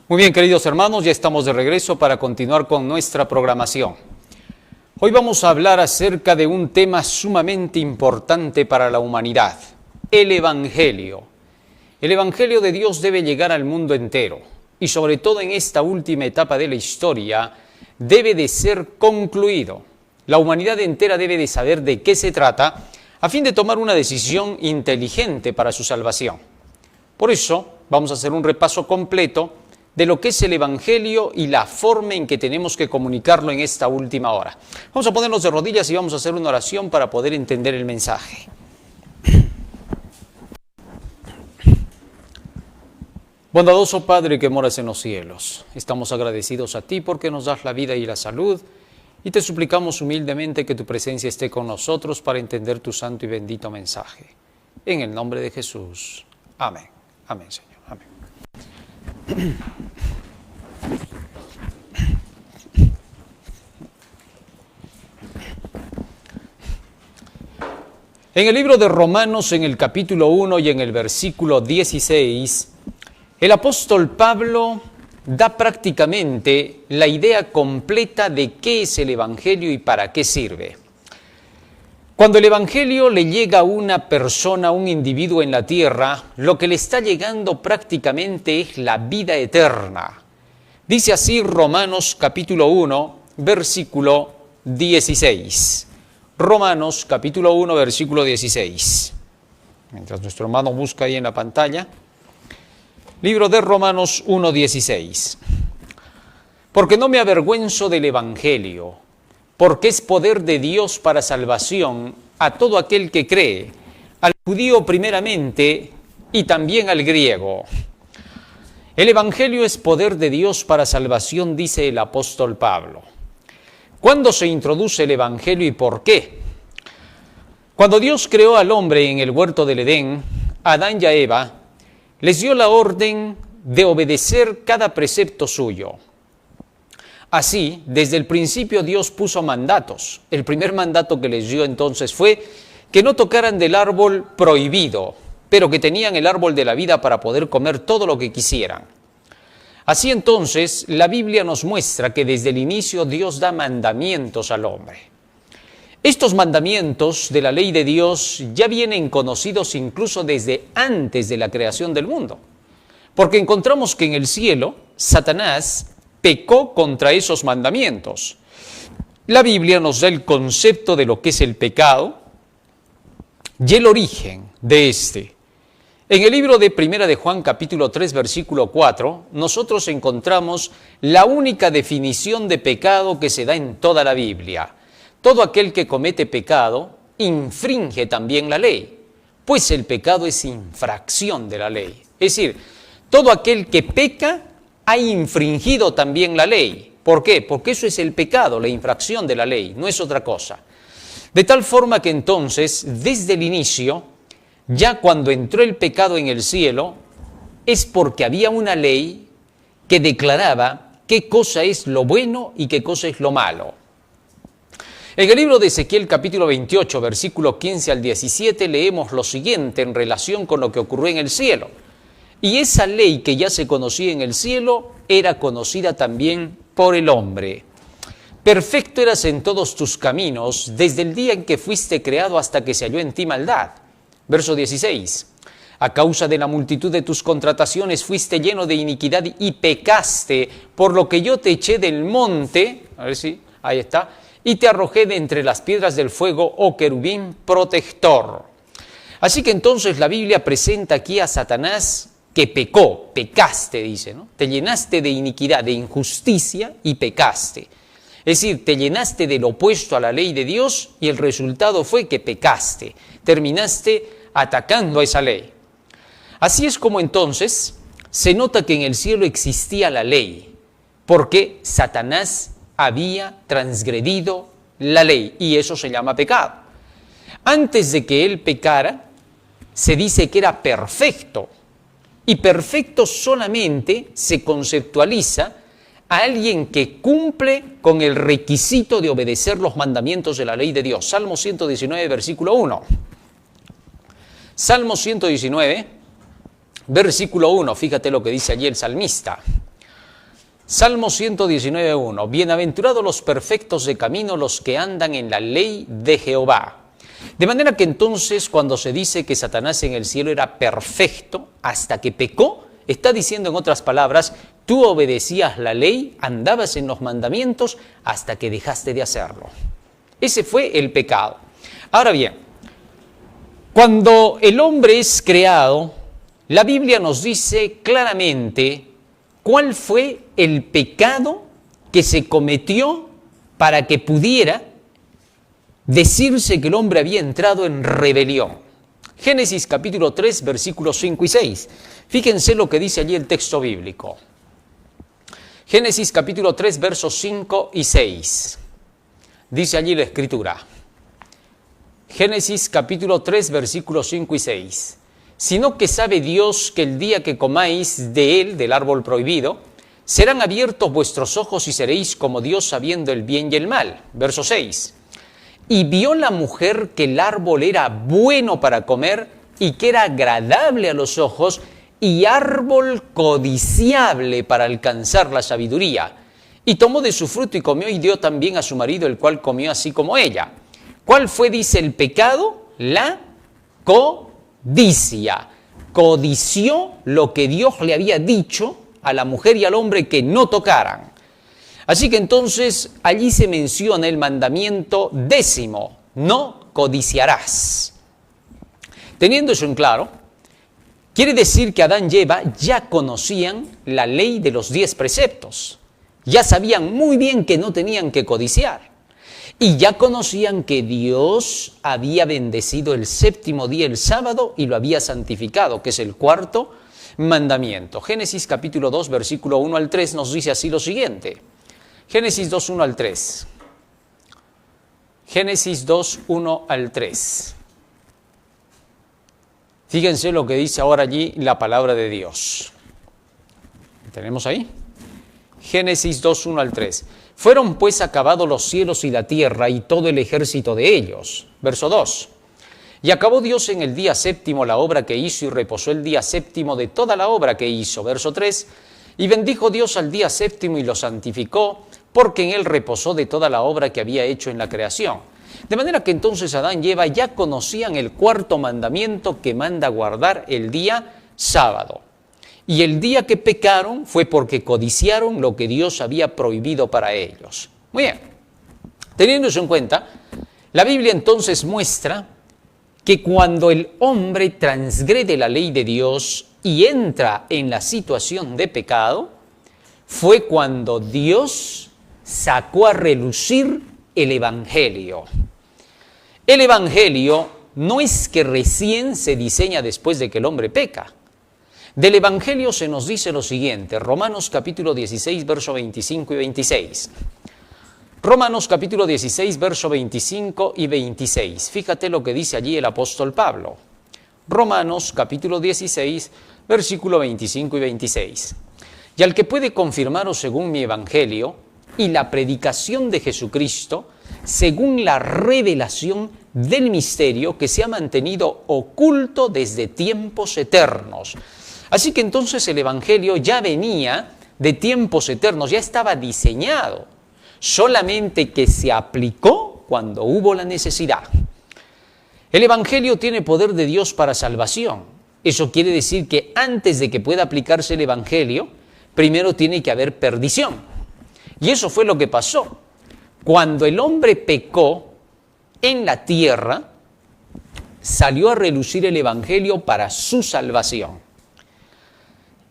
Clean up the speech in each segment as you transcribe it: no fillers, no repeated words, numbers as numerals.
Muy bien, queridos hermanos, ya estamos de regreso para continuar con nuestra programación. Hoy vamos a hablar acerca de un tema sumamente importante para la humanidad, el Evangelio. El Evangelio de Dios debe llegar al mundo entero y sobre todo en esta última etapa de la historia debe de ser concluido. La humanidad entera debe de saber de qué se trata a fin de tomar una decisión inteligente para su salvación. Por eso vamos a hacer un repaso completo de lo que es el Evangelio y la forma en que tenemos que comunicarlo en esta última hora. Vamos a ponernos de rodillas y vamos a hacer una oración para poder entender el mensaje. Bondadoso Padre que moras en los cielos, estamos agradecidos a ti porque nos das la vida y la salud y te suplicamos humildemente que tu presencia esté con nosotros para entender tu santo y bendito mensaje. En el nombre de Jesús. Amén. Amén, Señor. Amén. En el libro de Romanos, en el capítulo 1 y en el versículo 16, el apóstol Pablo da prácticamente la idea completa de qué es el Evangelio y para qué sirve. Cuando el Evangelio le llega a una persona, a un individuo en la tierra, lo que le está llegando prácticamente es la vida eterna. Dice así Romanos capítulo 1, versículo 16. Romanos capítulo 1, versículo 16. Mientras nuestro hermano busca ahí en la pantalla. Libro de Romanos 1, 16. Porque no me avergüenzo del Evangelio, porque es poder de Dios para salvación a todo aquel que cree, al judío primeramente y también al griego. El Evangelio es poder de Dios para salvación, dice el apóstol Pablo. ¿Cuándo se introduce el Evangelio y por qué? Cuando Dios creó al hombre en el huerto del Edén, a Adán y a Eva, les dio la orden de obedecer cada precepto suyo. Así, desde el principio Dios puso mandatos. El primer mandato que les dio entonces fue que no tocaran del árbol prohibido, pero que tenían el árbol de la vida para poder comer todo lo que quisieran. Así entonces, la Biblia nos muestra que desde el inicio Dios da mandamientos al hombre. Estos mandamientos de la ley de Dios ya vienen conocidos incluso desde antes de la creación del mundo, porque encontramos que en el cielo Satanás pecó contra esos mandamientos. La Biblia nos da el concepto de lo que es el pecado y el origen de este. En el libro de Primera de Juan, capítulo 3, versículo 4, nosotros encontramos la única definición de pecado que se da en toda la Biblia. Todo aquel que comete pecado infringe también la ley, pues el pecado es infracción de la ley. Es decir, todo aquel que peca ha infringido también la ley. ¿Por qué? Porque eso es el pecado, la infracción de la ley, no es otra cosa. De tal forma que entonces, desde el inicio, ya cuando entró el pecado en el cielo, es porque había una ley que declaraba qué cosa es lo bueno y qué cosa es lo malo. En el libro de Ezequiel capítulo 28, versículo 15 al 17, leemos lo siguiente en relación con lo que ocurrió en el cielo. Y esa ley que ya se conocía en el cielo era conocida también por el hombre. Perfecto eras en todos tus caminos, desde el día en que fuiste creado hasta que se halló en ti maldad. Verso 16. A causa de la multitud de tus contrataciones fuiste lleno de iniquidad y pecaste, por lo que yo te eché del monte, a ver si, ahí está, y te arrojé de entre las piedras del fuego, oh querubín protector. Así que entonces la Biblia presenta aquí a Satanás que pecó, pecaste, dice, ¿no? Te llenaste de iniquidad, de injusticia y pecaste. Es decir, te llenaste del opuesto a la ley de Dios y el resultado fue que pecaste. Terminaste atacando a esa ley. Así es como entonces se nota que en el cielo existía la ley, porque Satanás había transgredido la ley y eso se llama pecado. Antes de que él pecara, se dice que era perfecto. Y perfecto solamente se conceptualiza a alguien que cumple con el requisito de obedecer los mandamientos de la ley de Dios. Salmo 119, versículo 1. Salmo 119, versículo 1. Fíjate lo que dice allí el salmista. Salmo 119:1. Bienaventurados los perfectos de camino, los que andan en la ley de Jehová. De manera que entonces cuando se dice que Satanás en el cielo era perfecto hasta que pecó, está diciendo en otras palabras, tú obedecías la ley, andabas en los mandamientos hasta que dejaste de hacerlo. Ese fue el pecado. Ahora bien, cuando el hombre es creado, la Biblia nos dice claramente cuál fue el pecado que se cometió para que pudiera decirse que el hombre había entrado en rebelión. Génesis capítulo 3, versículos 5 y 6. Fíjense lo que dice allí el texto bíblico. Génesis capítulo 3, versos 5 y 6. Dice allí la Escritura. Génesis capítulo 3, versículos 5 y 6. Sino que sabe Dios que el día que comáis de él, del árbol prohibido, serán abiertos vuestros ojos y seréis como Dios sabiendo el bien y el mal. Verso 6. Y vio la mujer que el árbol era bueno para comer y que era agradable a los ojos y árbol codiciable para alcanzar la sabiduría. Y tomó de su fruto y comió y dio también a su marido, el cual comió así como ella. ¿Cuál fue, dice, el pecado? La codicia. Codició lo que Dios le había dicho a la mujer y al hombre que no tocaran. Así que entonces allí se menciona el mandamiento 10, no codiciarás. Teniendo eso en claro, quiere decir que Adán y Eva ya conocían la ley de los 10 preceptos. Ya sabían muy bien que no tenían que codiciar. Y ya conocían que Dios había bendecido el séptimo día, el sábado, y lo había santificado, que es el cuarto mandamiento. Génesis capítulo 2, versículo 1 al 3 nos dice así lo siguiente. Génesis 2, 1 al 3. Génesis 2, 1 al 3. Fíjense lo que dice ahora allí la palabra de Dios. ¿Tenemos ahí? Génesis 2, 1 al 3. Fueron pues acabados los cielos y la tierra y todo el ejército de ellos. Verso 2. Y acabó Dios en el día séptimo la obra que hizo y reposó el día séptimo de toda la obra que hizo. Verso 3. Y bendijo Dios al día séptimo y lo santificó, porque en él reposó de toda la obra que había hecho en la creación. De manera que entonces Adán y Eva ya conocían el cuarto mandamiento que manda guardar el día sábado. Y el día que pecaron fue porque codiciaron lo que Dios había prohibido para ellos. Muy bien, teniendo eso en cuenta, la Biblia entonces muestra que cuando el hombre transgrede la ley de Dios y entra en la situación de pecado, fue cuando Dios sacó a relucir el Evangelio. El Evangelio no es que recién se diseña después de que el hombre peca. Del Evangelio se nos dice lo siguiente, Romanos capítulo 16, verso 25 y 26. Romanos capítulo 16, verso 25 y 26. Fíjate lo que dice allí el apóstol Pablo. Romanos capítulo 16, versículo 25 y 26. Y al que puede confirmaros según mi Evangelio y la predicación de Jesucristo, según la revelación del misterio que se ha mantenido oculto desde tiempos eternos. Así que entonces el Evangelio ya venía de tiempos eternos, ya estaba diseñado, solamente que se aplicó cuando hubo la necesidad. El Evangelio tiene poder de Dios para salvación. Eso quiere decir que antes de que pueda aplicarse el Evangelio, primero tiene que haber perdición. Y eso fue lo que pasó. Cuando el hombre pecó en la tierra, salió a relucir el Evangelio para su salvación.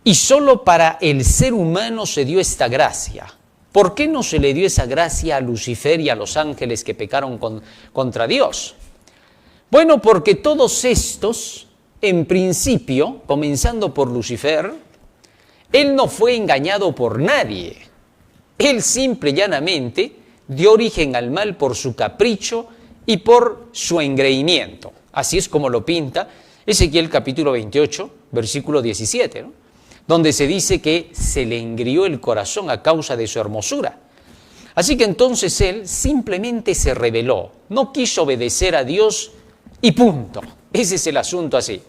Y solo para el ser humano se dio esta gracia. ¿Por qué no se le dio esa gracia a Lucifer y a los ángeles que pecaron contra Dios? Bueno, porque todos estos, en principio, comenzando por Lucifer, él no fue engañado por nadie. Él simple y llanamente dio origen al mal por su capricho y por su engreimiento. Así es como lo pinta Ezequiel capítulo 28, versículo 17, ¿no? Donde se dice que se le engrió el corazón a causa de su hermosura. Así que entonces él simplemente se rebeló, no quiso obedecer a Dios y punto. Ese es el asunto así.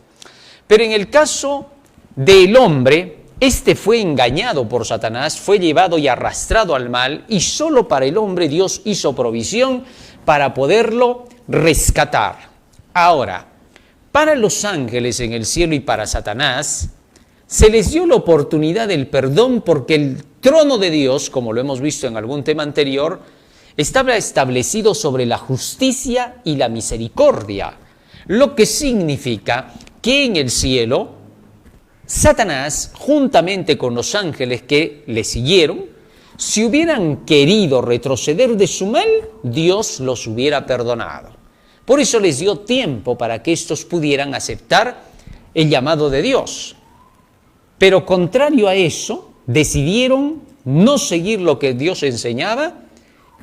Pero en el caso del hombre, Este fue engañado por Satanás, fue llevado y arrastrado al mal, y solo para el hombre Dios hizo provisión para poderlo rescatar. Ahora, para los ángeles en el cielo y para Satanás, se les dio la oportunidad del perdón porque el trono de Dios, como lo hemos visto en algún tema anterior, estaba establecido sobre la justicia y la misericordia, lo que significa que en el cielo, Satanás, juntamente con los ángeles que le siguieron, si hubieran querido retroceder de su mal, Dios los hubiera perdonado. Por eso les dio tiempo para que estos pudieran aceptar el llamado de Dios. Pero contrario a eso, decidieron no seguir lo que Dios enseñaba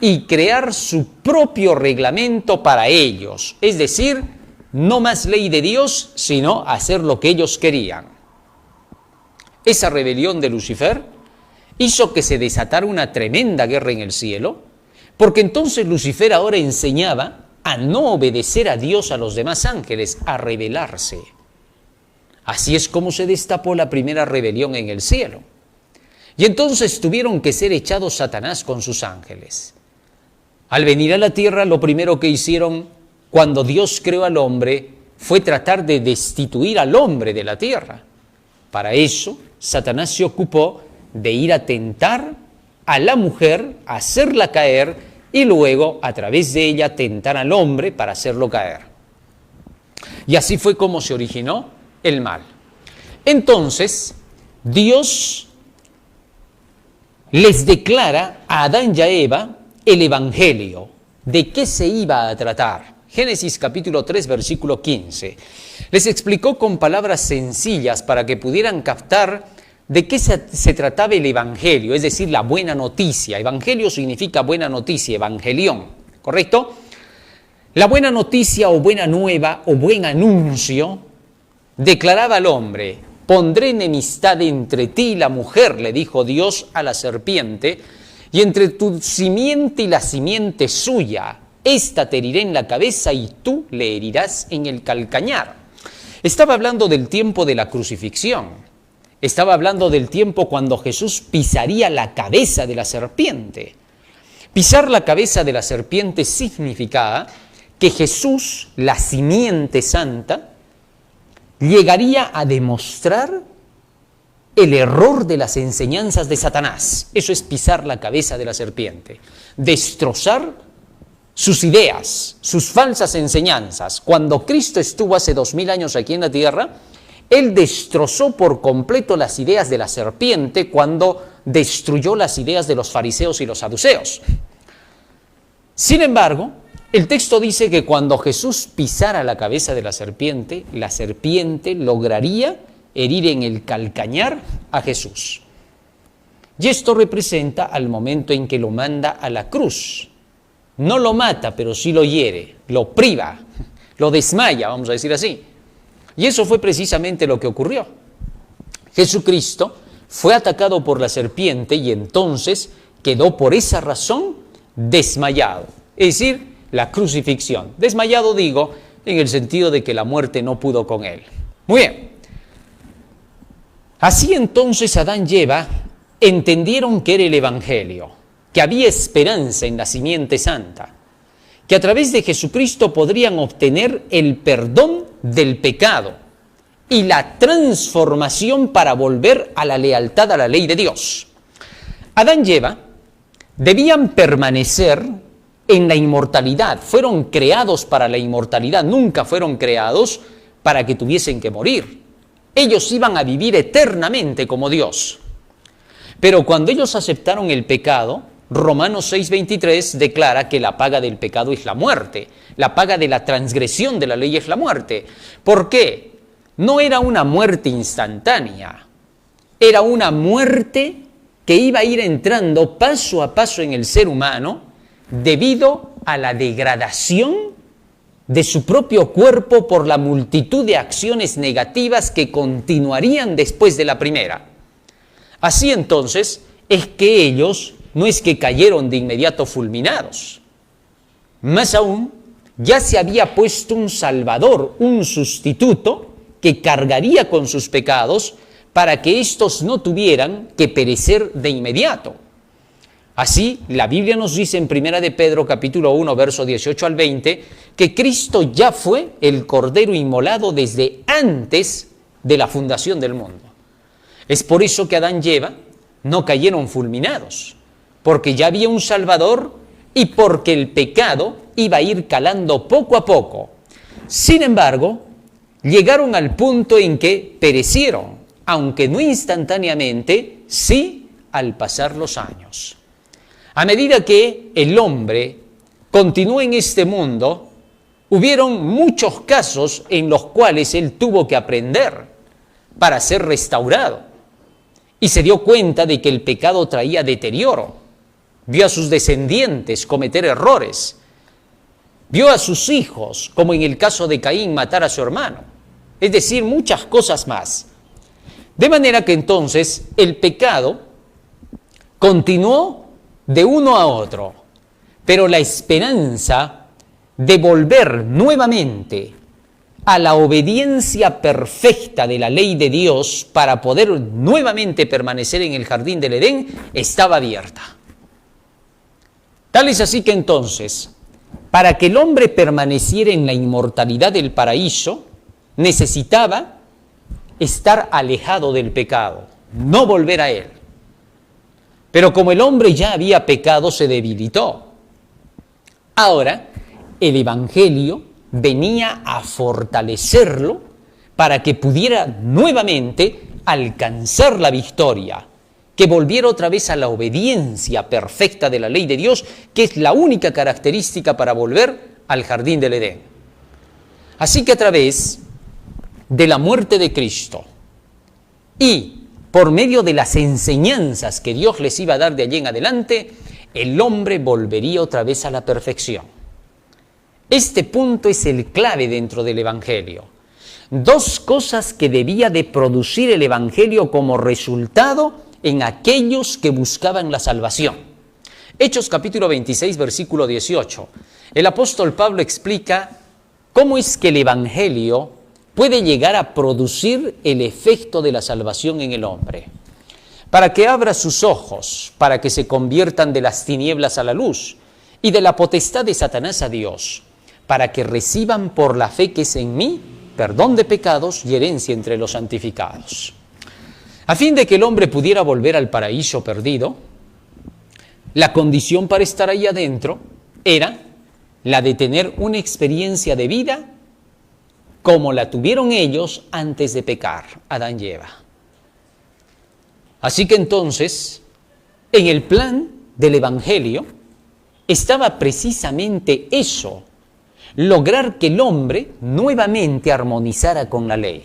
y crear su propio reglamento para ellos. Es decir, no más ley de Dios, sino hacer lo que ellos querían. Esa rebelión de Lucifer hizo que se desatara una tremenda guerra en el cielo, porque entonces Lucifer ahora enseñaba a no obedecer a Dios, a los demás ángeles, a rebelarse. Así es como se destapó la primera rebelión en el cielo. Y entonces tuvieron que ser echados Satanás con sus ángeles. Al venir a la tierra, lo primero que hicieron cuando Dios creó al hombre fue tratar de destituir al hombre de la tierra. Para eso, Satanás se ocupó de ir a tentar a la mujer, a hacerla caer, y luego, a través de ella, tentar al hombre para hacerlo caer. Y así fue como se originó el mal. Entonces, Dios les declara a Adán y a Eva el Evangelio. ¿De qué se iba a tratar? Génesis capítulo 3, versículo 15. Les explicó con palabras sencillas para que pudieran captar de qué se trataba el Evangelio, es decir, la buena noticia. Evangelio significa buena noticia, evangelión, ¿correcto? La buena noticia o buena nueva o buen anuncio declaraba al hombre: pondré enemistad entre ti y la mujer, le dijo Dios a la serpiente, y entre tu simiente y la simiente suya. Esta te herirá en la cabeza y tú le herirás en el calcañar. Estaba hablando del tiempo de la crucifixión. Estaba hablando del tiempo cuando Jesús pisaría la cabeza de la serpiente. Pisar la cabeza de la serpiente significaba que Jesús, la simiente santa, llegaría a demostrar el error de las enseñanzas de Satanás. Eso es pisar la cabeza de la serpiente, destrozar sus ideas, sus falsas enseñanzas. Cuando Cristo estuvo hace 2000 años aquí en la tierra, Él destrozó por completo las ideas de la serpiente cuando destruyó las ideas de los fariseos y los saduceos. Sin embargo, el texto dice que cuando Jesús pisara la cabeza de la serpiente lograría herir en el calcañar a Jesús. Y esto representa al momento en que lo manda a la cruz. No lo mata, pero sí lo hiere, lo priva, lo desmaya, vamos a decir así. Y eso fue precisamente lo que ocurrió. Jesucristo fue atacado por la serpiente y entonces quedó por esa razón desmayado. Es decir, la crucifixión. Desmayado digo en el sentido de que la muerte no pudo con él. Muy bien. Así entonces Adán y Eva entendieron que era el Evangelio, que había esperanza en la simiente santa, que a través de Jesucristo podrían obtener el perdón del pecado y la transformación para volver a la lealtad a la ley de Dios. Adán y Eva debían permanecer en la inmortalidad. Fueron creados para la inmortalidad, nunca fueron creados para que tuviesen que morir. Ellos iban a vivir eternamente como Dios. Pero cuando ellos aceptaron el pecado, Romanos 6:23 declara que la paga del pecado es la muerte. La paga de la transgresión de la ley es la muerte. ¿Por qué? No era una muerte instantánea. Era una muerte que iba a ir entrando paso a paso en el ser humano debido a la degradación de su propio cuerpo por la multitud de acciones negativas que continuarían después de la primera. Así entonces es que ellos no es que cayeron de inmediato fulminados. Más aún, ya se había puesto un Salvador, un sustituto que cargaría con sus pecados para que éstos no tuvieran que perecer de inmediato. Así, la Biblia nos dice en 1 de Pedro capítulo 1, verso 18 al 20, que Cristo ya fue el Cordero inmolado desde antes de la fundación del mundo. Es por eso que Adán y Eva no cayeron fulminados, porque ya había un Salvador y porque el pecado iba a ir calando poco a poco. Sin embargo, llegaron al punto en que perecieron, aunque no instantáneamente, sí al pasar los años. A medida que el hombre continuó en este mundo, hubieron muchos casos en los cuales él tuvo que aprender para ser restaurado. Y se dio cuenta de que el pecado traía deterioro. Vio a sus descendientes cometer errores. Vio a sus hijos, como en el caso de Caín, matar a su hermano. Es decir, muchas cosas más. De manera que entonces el pecado continuó de uno a otro, pero la esperanza de volver nuevamente a la obediencia perfecta de la ley de Dios para poder nuevamente permanecer en el jardín del Edén estaba abierta. Tal es así que entonces, para que el hombre permaneciera en la inmortalidad del paraíso, necesitaba estar alejado del pecado, no volver a él. Pero como el hombre ya había pecado, se debilitó. Ahora, el Evangelio venía a fortalecerlo para que pudiera nuevamente alcanzar la victoria, que volviera otra vez a la obediencia perfecta de la ley de Dios, que es la única característica para volver al jardín del Edén. Así que a través de la muerte de Cristo y por medio de las enseñanzas que Dios les iba a dar de allí en adelante, el hombre volvería otra vez a la perfección. Este punto es el clave dentro del Evangelio. Dos cosas que debía de producir el Evangelio como resultado en aquellos que buscaban la salvación. Hechos capítulo 26, versículo 18. El apóstol Pablo explica cómo es que el Evangelio puede llegar a producir el efecto de la salvación en el hombre. Para que abra sus ojos, para que se conviertan de las tinieblas a la luz y de la potestad de Satanás a Dios, para que reciban por la fe que es en mí perdón de pecados y herencia entre los santificados. A fin de que el hombre pudiera volver al paraíso perdido, la condición para estar ahí adentro era la de tener una experiencia de vida como la tuvieron ellos antes de pecar, Adán y Eva. Así que entonces, en el plan del Evangelio, estaba precisamente eso, lograr que el hombre nuevamente armonizara con la ley.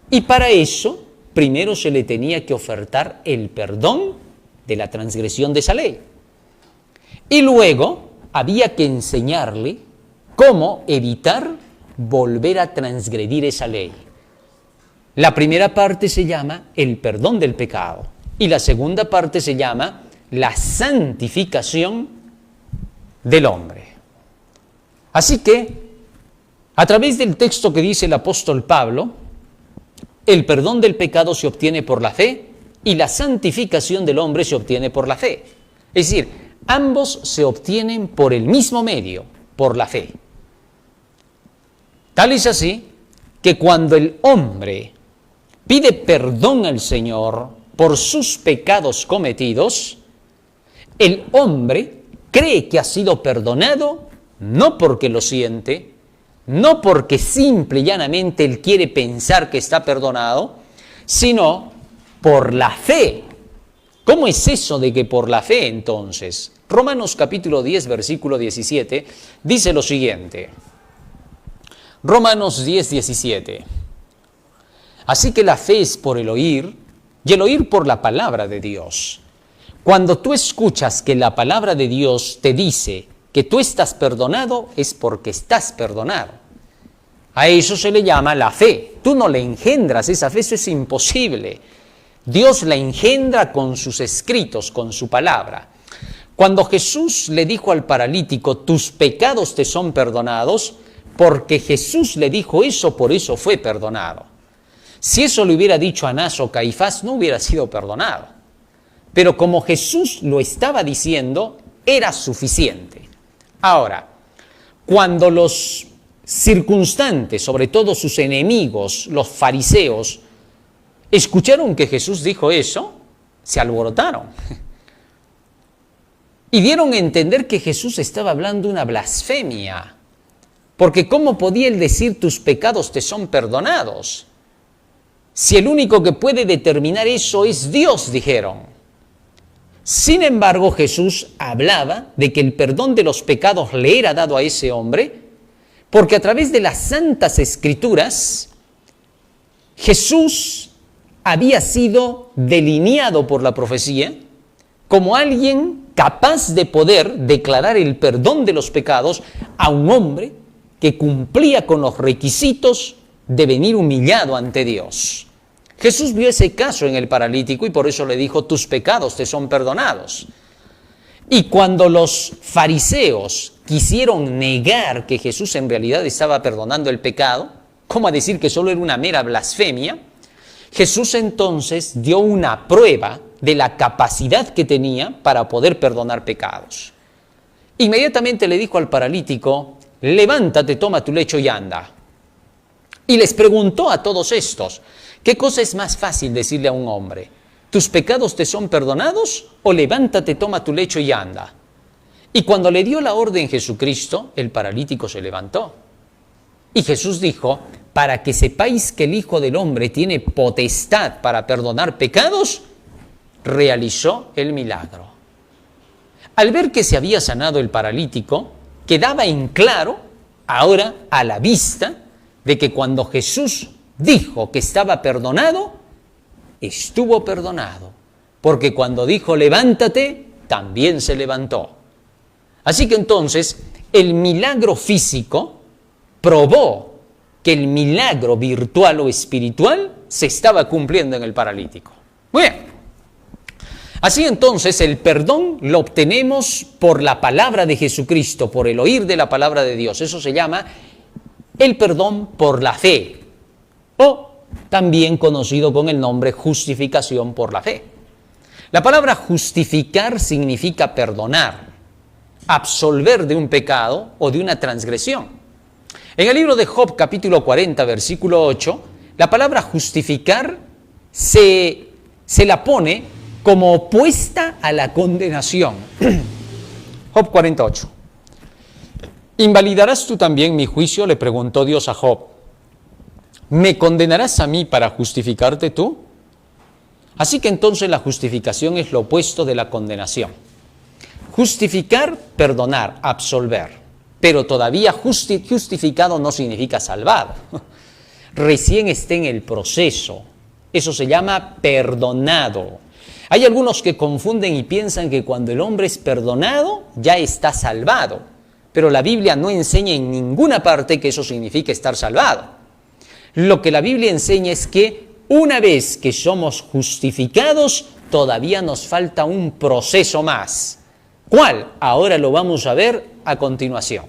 Y para eso, primero se le tenía que ofertar el perdón de la transgresión de esa ley. Y luego había que enseñarle cómo evitar volver a transgredir esa ley. La primera parte se llama el perdón del pecado y la segunda parte se llama la santificación del hombre. Así que, a través del texto que dice el apóstol Pablo, el perdón del pecado se obtiene por la fe y la santificación del hombre se obtiene por la fe. Es decir, ambos se obtienen por el mismo medio, por la fe. Tal es así que cuando el hombre pide perdón al Señor por sus pecados cometidos, el hombre cree que ha sido perdonado no porque lo siente, no porque simple y llanamente él quiere pensar que está perdonado, sino por la fe. ¿Cómo es eso de que por la fe entonces? Romanos capítulo 10, versículo 17, dice lo siguiente. Romanos 10, 17. Así que la fe es por el oír, y el oír por la palabra de Dios. Cuando tú escuchas que la palabra de Dios te dice que tú estás perdonado, es porque estás perdonado. A eso se le llama la fe. Tú no le engendras esa fe, eso es imposible. Dios la engendra con sus escritos, con su palabra. Cuando Jesús le dijo al paralítico, tus pecados te son perdonados, porque Jesús le dijo eso, por eso fue perdonado. Si eso le hubiera dicho Anás o Caifás, no hubiera sido perdonado. Pero como Jesús lo estaba diciendo, era suficiente. Ahora, cuando los circunstantes, sobre todo sus enemigos, los fariseos, escucharon que Jesús dijo eso, se alborotaron. Y dieron a entender que Jesús estaba hablando una blasfemia. Porque ¿cómo podía él decir tus pecados te son perdonados? Si el único que puede determinar eso es Dios, dijeron. Sin embargo, Jesús hablaba de que el perdón de los pecados le era dado a ese hombre, porque a través de las Santas Escrituras, Jesús había sido delineado por la profecía como alguien capaz de poder declarar el perdón de los pecados a un hombre que cumplía con los requisitos de venir humillado ante Dios. Jesús vio ese caso en el paralítico y por eso le dijo, tus pecados te son perdonados. Y cuando los fariseos quisieron negar que Jesús en realidad estaba perdonando el pecado, como a decir que solo era una mera blasfemia, Jesús entonces dio una prueba de la capacidad que tenía para poder perdonar pecados. Inmediatamente le dijo al paralítico, levántate, toma tu lecho y anda. Y les preguntó a todos estos, ¿qué cosa es más fácil decirle a un hombre? ¿Tus pecados te son perdonados? O levántate, toma tu lecho y anda. Y cuando le dio la orden Jesucristo, el paralítico se levantó. Y Jesús dijo, para que sepáis que el Hijo del Hombre tiene potestad para perdonar pecados, realizó el milagro. Al ver que se había sanado el paralítico, quedaba en claro, ahora a la vista, de que cuando Jesús dijo que estaba perdonado, estuvo perdonado. Porque cuando dijo levántate, también se levantó. Así que entonces, el milagro físico probó que el milagro virtual o espiritual se estaba cumpliendo en el paralítico. Muy bien. Así entonces, el perdón lo obtenemos por la palabra de Jesucristo, por el oír de la palabra de Dios. Eso se llama el perdón por la fe, o también conocido con el nombre justificación por la fe. La palabra justificar significa perdonar, absolver de un pecado o de una transgresión. En el libro de Job, capítulo 40, versículo 8, la palabra justificar se la pone como opuesta a la condenación. Job 48. ¿Invalidarás tú también mi juicio?, le preguntó Dios a Job. ¿Me condenarás a mí para justificarte tú? Así que entonces la justificación es lo opuesto de la condenación. Justificar, perdonar, absolver. Pero todavía justificado no significa salvado. Recién está en el proceso. Eso se llama perdonado. Hay algunos que confunden y piensan que cuando el hombre es perdonado, ya está salvado. Pero la Biblia no enseña en ninguna parte que eso significa estar salvado. Lo que la Biblia enseña es que una vez que somos justificados, todavía nos falta un proceso más. ¿Cuál? Ahora lo vamos a ver a continuación.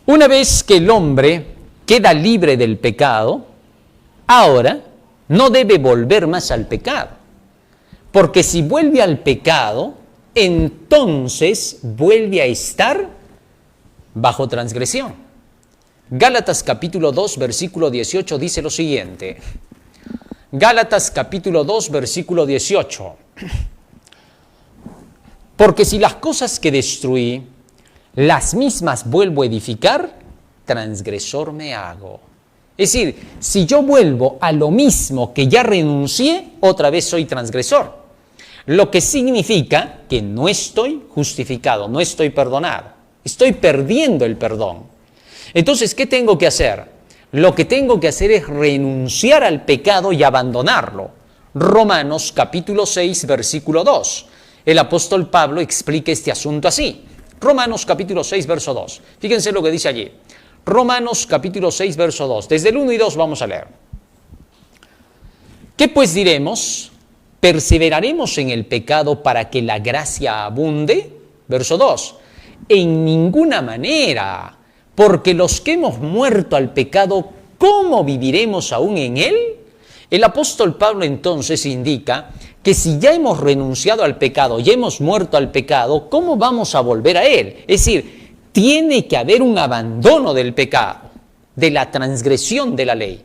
Una vez que el hombre queda libre del pecado, ahora no debe volver más al pecado. Porque si vuelve al pecado, entonces vuelve a estar bajo transgresión. Gálatas capítulo 2, versículo 18 dice lo siguiente. Gálatas capítulo 2, versículo 18. Porque si las cosas que destruí, las mismas vuelvo a edificar, transgresor me hago. Es decir, si yo vuelvo a lo mismo que ya renuncié, otra vez soy transgresor. Lo que significa que no estoy justificado, no estoy perdonado. Estoy perdiendo el perdón. Entonces, ¿qué tengo que hacer? Lo que tengo que hacer es renunciar al pecado y abandonarlo. Romanos capítulo 6, versículo 2. El apóstol Pablo explica este asunto así. Romanos capítulo 6, verso 2. Fíjense lo que dice allí. Romanos capítulo 6, verso 2. Desde el 1 y 2 vamos a leer. ¿Qué pues diremos? ¿Perseveraremos en el pecado para que la gracia abunde? Verso 2. En ninguna manera, porque los que hemos muerto al pecado ¿cómo viviremos aún en él? El apóstol Pablo entonces indica que si ya hemos renunciado al pecado, ya hemos muerto al pecado, ¿cómo vamos a volver a él? Es decir, tiene que haber un abandono del pecado, de la transgresión de la ley.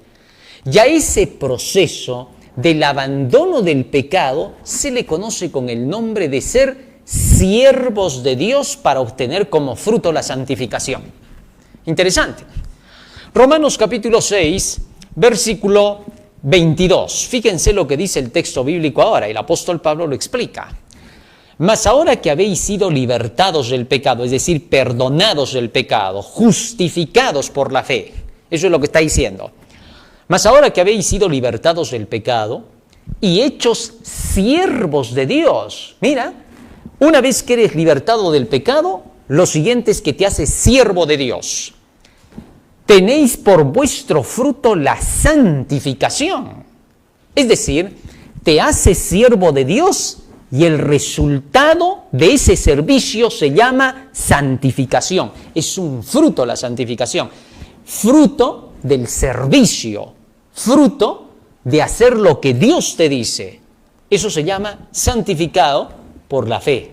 Ya ese proceso del abandono del pecado se le conoce con el nombre de ser siervos de Dios para obtener como fruto la santificación. Interesante. Romanos capítulo 6, versículo 22. Fíjense lo que dice el texto bíblico ahora. El apóstol Pablo lo explica. Mas ahora que habéis sido libertados del pecado, es decir, perdonados del pecado, justificados por la fe. Eso es lo que está diciendo. Mas ahora que habéis sido libertados del pecado y hechos siervos de Dios. Mira, una vez que eres libertado del pecado, lo siguiente es que te haces siervo de Dios. Tenéis por vuestro fruto la santificación. Es decir, te haces siervo de Dios y el resultado de ese servicio se llama santificación. Es un fruto la santificación. Fruto del servicio. Fruto de hacer lo que Dios te dice. Eso se llama santificado por la fe.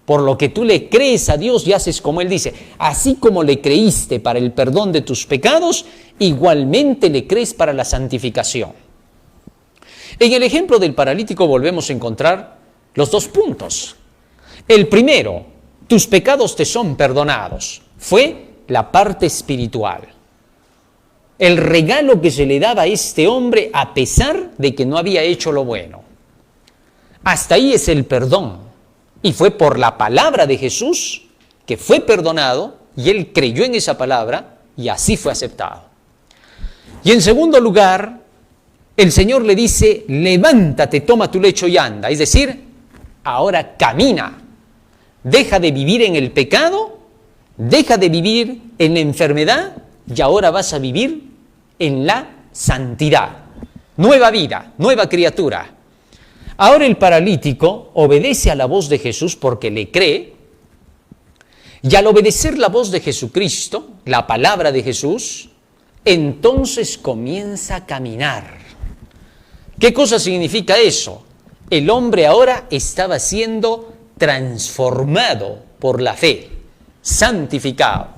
Por lo que tú le crees a Dios y haces como Él dice. Así como le creíste para el perdón de tus pecados, igualmente le crees para la santificación. En el ejemplo del paralítico volvemos a encontrar los dos puntos. El primero, tus pecados te son perdonados. Fue la parte espiritual. El regalo que se le daba a este hombre a pesar de que no había hecho lo bueno. Hasta ahí es el perdón. Y fue por la palabra de Jesús que fue perdonado y él creyó en esa palabra y así fue aceptado. Y en segundo lugar, el Señor le dice, levántate, toma tu lecho y anda. Es decir, ahora camina. Deja de vivir en el pecado, deja de vivir en la enfermedad y ahora vas a vivir en la santidad. Nueva vida, nueva criatura. Ahora el paralítico obedece a la voz de Jesús porque le cree, y al obedecer la voz de Jesucristo, la palabra de Jesús, entonces comienza a caminar. ¿Qué cosa significa eso? El hombre ahora estaba siendo transformado por la fe, santificado,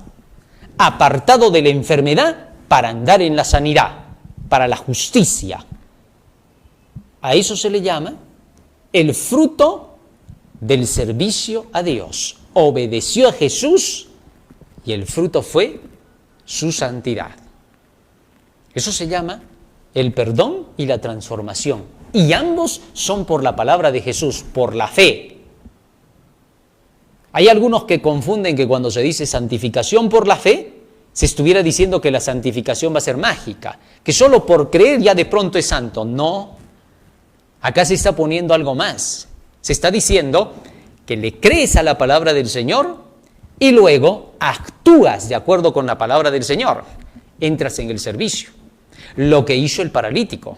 apartado de la enfermedad para andar en la sanidad, para la justicia. A eso se le llama el fruto del servicio a Dios. Obedeció a Jesús y el fruto fue su santidad. Eso se llama el perdón y la transformación. Y ambos son por la palabra de Jesús, por la fe. Hay algunos que confunden que cuando se dice santificación por la fe, se estuviera diciendo que la santificación va a ser mágica, que solo por creer ya de pronto es santo. No. Acá se está poniendo algo más. Se está diciendo que le crees a la palabra del Señor y luego actúas de acuerdo con la palabra del Señor. Entras en el servicio. Lo que hizo el paralítico.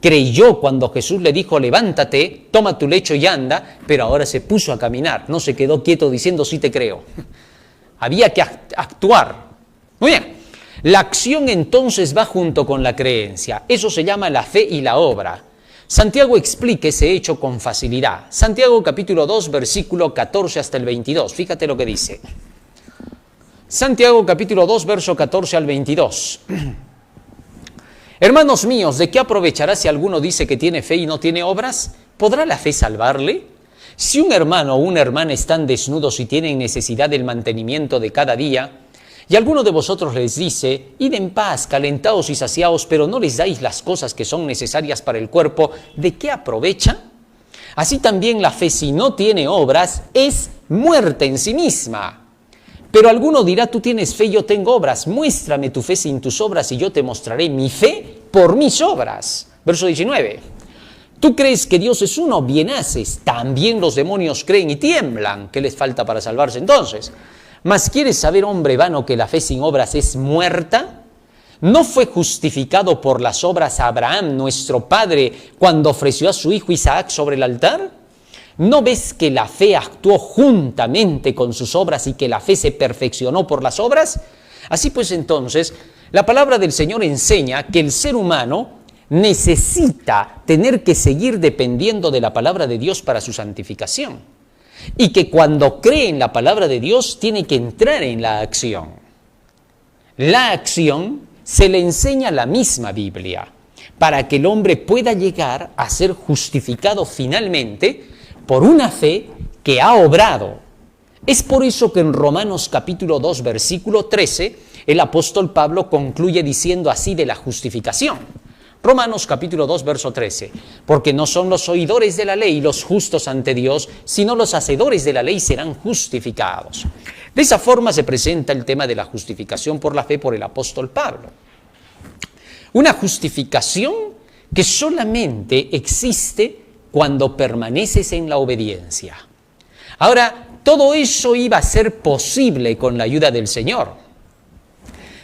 Creyó cuando Jesús le dijo, levántate, toma tu lecho y anda, pero ahora se puso a caminar. No se quedó quieto diciendo, sí te creo. Había que actuar. Muy bien. La acción entonces va junto con la creencia. Eso se llama la fe y la obra. Santiago explica ese hecho con facilidad. Santiago capítulo 2, versículo 14 hasta el 22. Fíjate lo que dice. Santiago capítulo 2, verso 14 al 22. Hermanos míos, ¿de qué aprovechará si alguno dice que tiene fe y no tiene obras? ¿Podrá la fe salvarle? Si un hermano o una hermana están desnudos y tienen necesidad del mantenimiento de cada día, y alguno de vosotros les dice, id en paz, calentaos y saciaos, pero no les dais las cosas que son necesarias para el cuerpo, ¿de qué aprovecha? Así también la fe, si no tiene obras, es muerta en sí misma. Pero alguno dirá, tú tienes fe, yo tengo obras, muéstrame tu fe sin tus obras y yo te mostraré mi fe por mis obras. Verso 19. Tú crees que Dios es uno, bien haces, también los demonios creen y tiemblan. ¿Qué les falta para salvarse entonces? Mas ¿quieres saber, hombre vano, que la fe sin obras es muerta? ¿No fue justificado por las obras Abraham, nuestro padre, cuando ofreció a su hijo Isaac sobre el altar? ¿No ves que la fe actuó juntamente con sus obras y que la fe se perfeccionó por las obras? Así pues entonces, La palabra del Señor enseña que el ser humano necesita tener que seguir dependiendo de la palabra de Dios para su santificación. Y que cuando cree en la palabra de Dios tiene que entrar en la acción. La acción se le enseña la misma Biblia para que el hombre pueda llegar a ser justificado finalmente por una fe que ha obrado. Es por eso que en Romanos capítulo 2, versículo 13, el apóstol Pablo concluye diciendo así de la justificación. Romanos capítulo 2, verso 13. Porque no son los oidores de la ley los justos ante Dios, sino los hacedores de la ley serán justificados. De esa forma se presenta el tema de la justificación por la fe por el apóstol Pablo. Una justificación que solamente existe cuando permaneces en la obediencia. Ahora, todo eso iba a ser posible con la ayuda del Señor.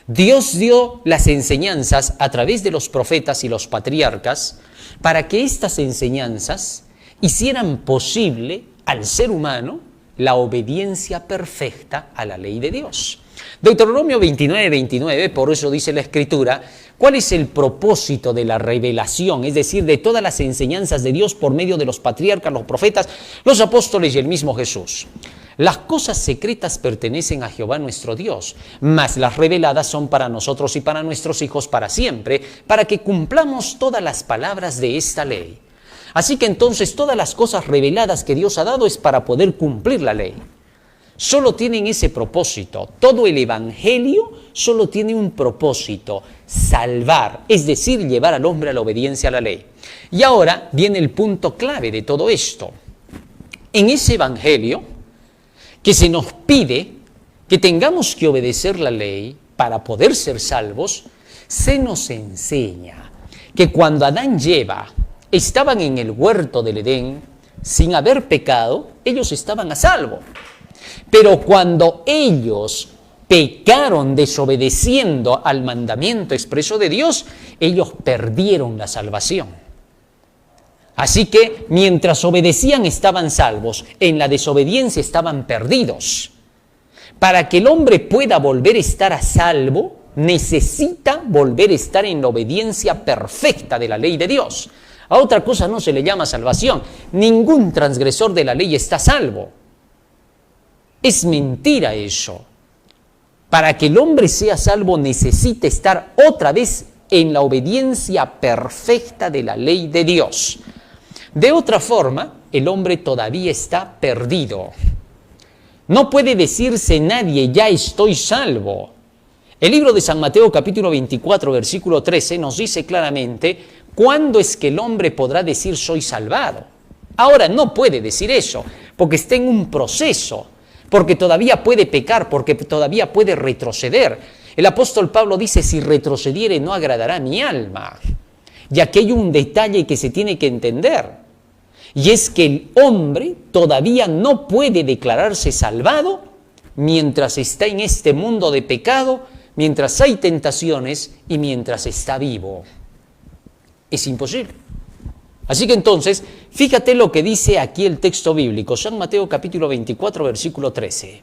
Dios dio las enseñanzas a través de los profetas y los patriarcas para que estas enseñanzas hicieran posible al ser humano la obediencia perfecta a la ley de Dios. Deuteronomio 29, por eso dice la Escritura, ¿cuál es el propósito de la revelación? Es decir, de todas las enseñanzas de Dios por medio de los patriarcas, los profetas, los apóstoles y el mismo Jesús. Las cosas secretas pertenecen a Jehová nuestro Dios, mas las reveladas son para nosotros y para nuestros hijos para siempre, para que cumplamos todas las palabras de esta ley. Así que entonces todas las cosas reveladas que Dios ha dado es para poder cumplir la ley. Solo tienen ese propósito. Todo el evangelio solo tiene un propósito: salvar, es decir, llevar al hombre a la obediencia a la ley. Y ahora viene el punto clave de todo esto. En ese evangelio que se nos pide que tengamos que obedecer la ley para poder ser salvos, se nos enseña que cuando Adán y Eva estaban en el huerto del Edén, sin haber pecado, ellos estaban a salvo. Pero cuando ellos pecaron desobedeciendo al mandamiento expreso de Dios, ellos perdieron la salvación. Así que mientras obedecían estaban salvos, en la desobediencia estaban perdidos. Para que el hombre pueda volver a estar a salvo, necesita volver a estar en la obediencia perfecta de la ley de Dios. A otra cosa no se le llama salvación. Ningún transgresor de la ley está salvo. Es mentira eso. Para que el hombre sea salvo necesita estar otra vez en la obediencia perfecta de la ley de Dios. De otra forma, el hombre todavía está perdido. No puede decirse nadie, ya estoy salvo. El libro de San Mateo capítulo 24, versículo 13 nos dice claramente cuándo es que el hombre podrá decir soy salvado. Ahora no puede decir eso, porque está en un proceso, porque todavía puede pecar, porque todavía puede retroceder. El apóstol Pablo dice, si retrocediere no agradará mi alma. Y aquí hay un detalle que se tiene que entender. Y es que el hombre todavía no puede declararse salvado mientras está en este mundo de pecado, mientras hay tentaciones y mientras está vivo. Es imposible. Así que entonces, fíjate lo que dice aquí el texto bíblico, San Mateo capítulo 24, versículo 13.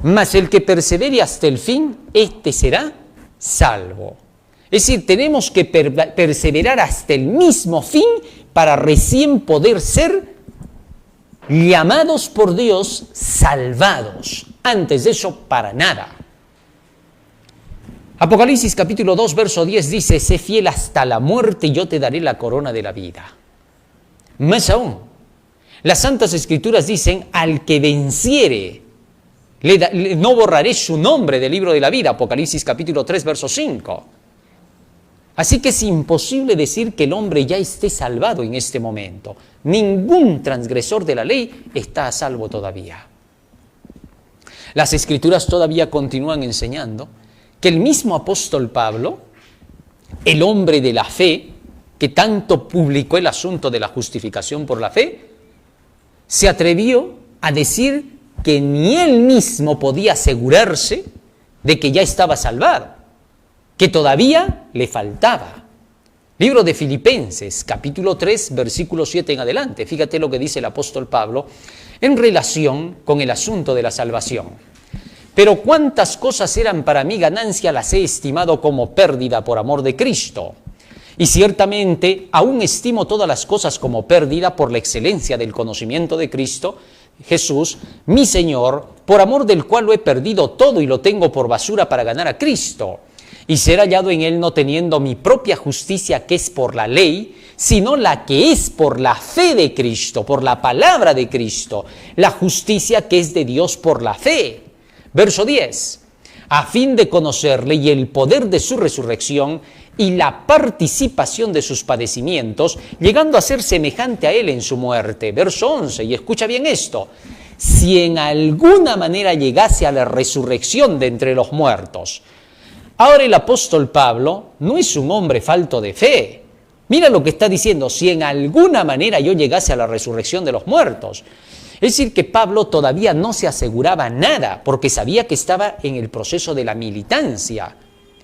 Mas el que persevere hasta el fin, éste será salvo. Es decir, tenemos que perseverar hasta el mismo fin para recién poder ser llamados por Dios, salvados. Antes de eso, para nada. Apocalipsis capítulo 2, verso 10 dice, sé fiel hasta la muerte y yo te daré la corona de la vida. Más aún, las Santas Escrituras dicen, al que venciere, no borraré su nombre del libro de la vida. Apocalipsis capítulo 3, verso 5. Así que es imposible decir que el hombre ya esté salvado en este momento. Ningún transgresor de la ley está a salvo todavía. Las Escrituras todavía continúan enseñando que el mismo apóstol Pablo, el hombre de la fe, que tanto publicó el asunto de la justificación por la fe, se atrevió a decir que ni él mismo podía asegurarse de que ya estaba salvado, que todavía le faltaba. Libro de Filipenses, capítulo 3, versículo 7 en adelante. Fíjate lo que dice el apóstol Pablo en relación con el asunto de la salvación. Pero cuántas cosas eran para mí ganancia, las he estimado como pérdida por amor de Cristo. Y ciertamente aún estimo todas las cosas como pérdida por la excelencia del conocimiento de Cristo Jesús, mi Señor, por amor del cual lo he perdido todo y lo tengo por basura para ganar a Cristo, y ser hallado en él no teniendo mi propia justicia que es por la ley, sino la que es por la fe de Cristo, por la palabra de Cristo, la justicia que es de Dios por la fe. Verso 10, a fin de conocerle y el poder de su resurrección y la participación de sus padecimientos, llegando a ser semejante a él en su muerte. Verso 11, y escucha bien esto, si en alguna manera llegase a la resurrección de entre los muertos. Ahora el apóstol Pablo no es un hombre falto de fe. Mira lo que está diciendo, si en alguna manera yo llegase a la resurrección de los muertos. Es decir, que Pablo todavía no se aseguraba nada, porque sabía que estaba en el proceso de la militancia,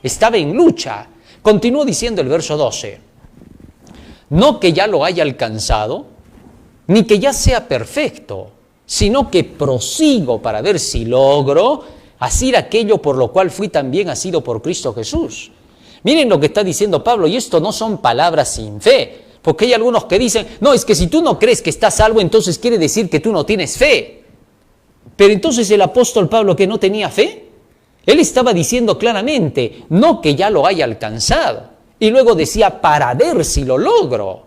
estaba en lucha. Continuó diciendo el verso 12, no que ya lo haya alcanzado, ni que ya sea perfecto, sino que prosigo para ver si logro hacer aquello por lo cual fui también asido por Cristo Jesús. Miren lo que está diciendo Pablo, y esto no son palabras sin fe, porque hay algunos que dicen, no, es que si tú no crees que estás salvo, entonces quiere decir que tú no tienes fe. Pero entonces el apóstol Pablo, ¿que no tenía fe? Él estaba diciendo claramente, no que ya lo haya alcanzado. Y luego decía, para ver si lo logro.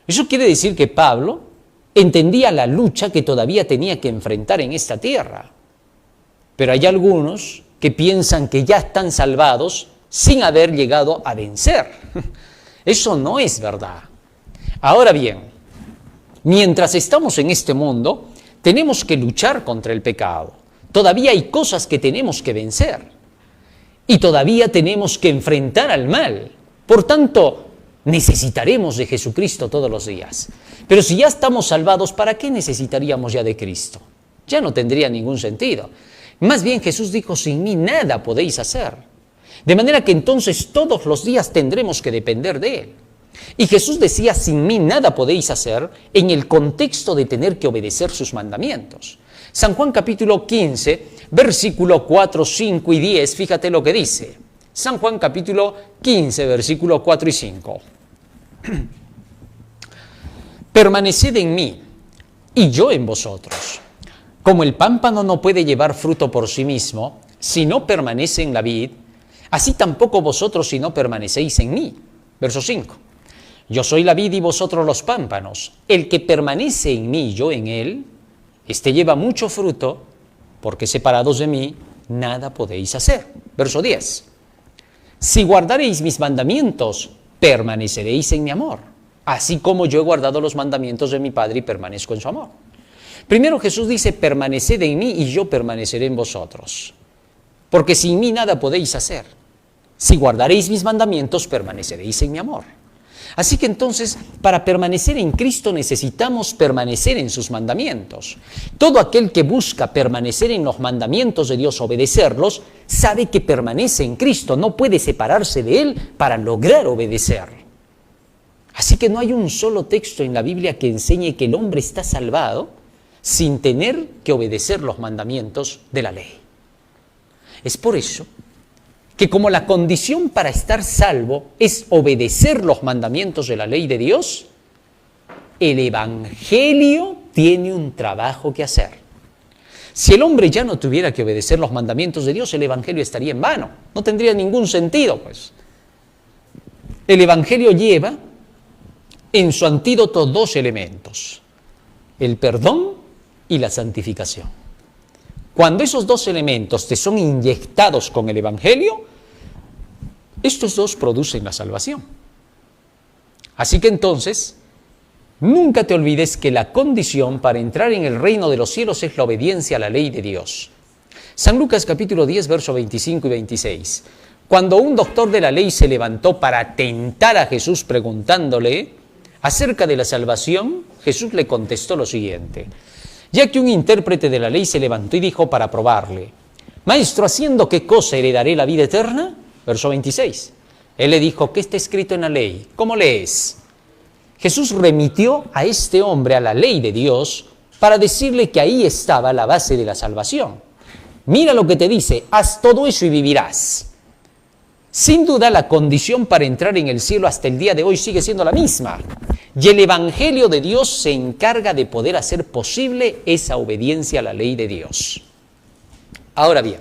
Eso quiere decir que Pablo entendía la lucha que todavía tenía que enfrentar en esta tierra. Pero hay algunos que piensan que ya están salvados sin haber llegado a vencer. Eso no es verdad. Ahora bien, mientras estamos en este mundo, tenemos que luchar contra el pecado. Todavía hay cosas que tenemos que vencer. Y todavía tenemos que enfrentar al mal. Por tanto, necesitaremos de Jesucristo todos los días. Pero si ya estamos salvados, ¿para qué necesitaríamos ya de Cristo? Ya no tendría ningún sentido. Más bien Jesús dijo, sin mí nada podéis hacer. De manera que entonces todos los días tendremos que depender de Él. Y Jesús decía, sin mí nada podéis hacer, en el contexto de tener que obedecer sus mandamientos. San Juan capítulo 15, versículo 4, 5 y 10, fíjate lo que dice. San Juan capítulo 15, versículo 4 y 5. Permaneced en mí, y yo en vosotros. Como el pámpano no puede llevar fruto por sí mismo, si no permanece en la vid, así tampoco vosotros si no permanecéis en mí. Verso 5. Yo soy la vid y vosotros los pámpanos. El que permanece en mí y yo en él, este lleva mucho fruto, porque separados de mí, nada podéis hacer. Verso 10. Si guardaréis mis mandamientos, permaneceréis en mi amor, así como yo he guardado los mandamientos de mi Padre y permanezco en su amor. Primero Jesús dice, permaneced en mí y yo permaneceré en vosotros, porque sin mí nada podéis hacer. Si guardaréis mis mandamientos, permaneceréis en mi amor. Así que entonces, para permanecer en Cristo necesitamos permanecer en sus mandamientos. Todo aquel que busca permanecer en los mandamientos de Dios, obedecerlos, sabe que permanece en Cristo, no puede separarse de Él para lograr obedecer. Así que no hay un solo texto en la Biblia que enseñe que el hombre está salvado sin tener que obedecer los mandamientos de la ley. Es por eso que como la condición para estar salvo es obedecer los mandamientos de la ley de Dios, el Evangelio tiene un trabajo que hacer. Si el hombre ya no tuviera que obedecer los mandamientos de Dios, el Evangelio estaría en vano, no tendría ningún sentido, pues. El Evangelio lleva en su antídoto dos elementos, el perdón y la santificación. Cuando esos dos elementos te son inyectados con el Evangelio, estos dos producen la salvación. Así que entonces, nunca te olvides que la condición para entrar en el reino de los cielos es la obediencia a la ley de Dios. San Lucas capítulo 10, versos 25 y 26. Cuando un doctor de la ley se levantó para tentar a Jesús preguntándole acerca de la salvación, Jesús le contestó lo siguiente. Ya que un intérprete de la ley se levantó y dijo para probarle, Maestro, ¿haciendo qué cosa heredaré la vida eterna? Verso 26. Él le dijo, ¿qué está escrito en la ley? ¿Cómo lees? Jesús remitió a este hombre a la ley de Dios para decirle que ahí estaba la base de la salvación. Mira lo que te dice, haz todo eso y vivirás. Sin duda la condición para entrar en el cielo hasta el día de hoy sigue siendo la misma. Y el Evangelio de Dios se encarga de poder hacer posible esa obediencia a la ley de Dios. Ahora bien,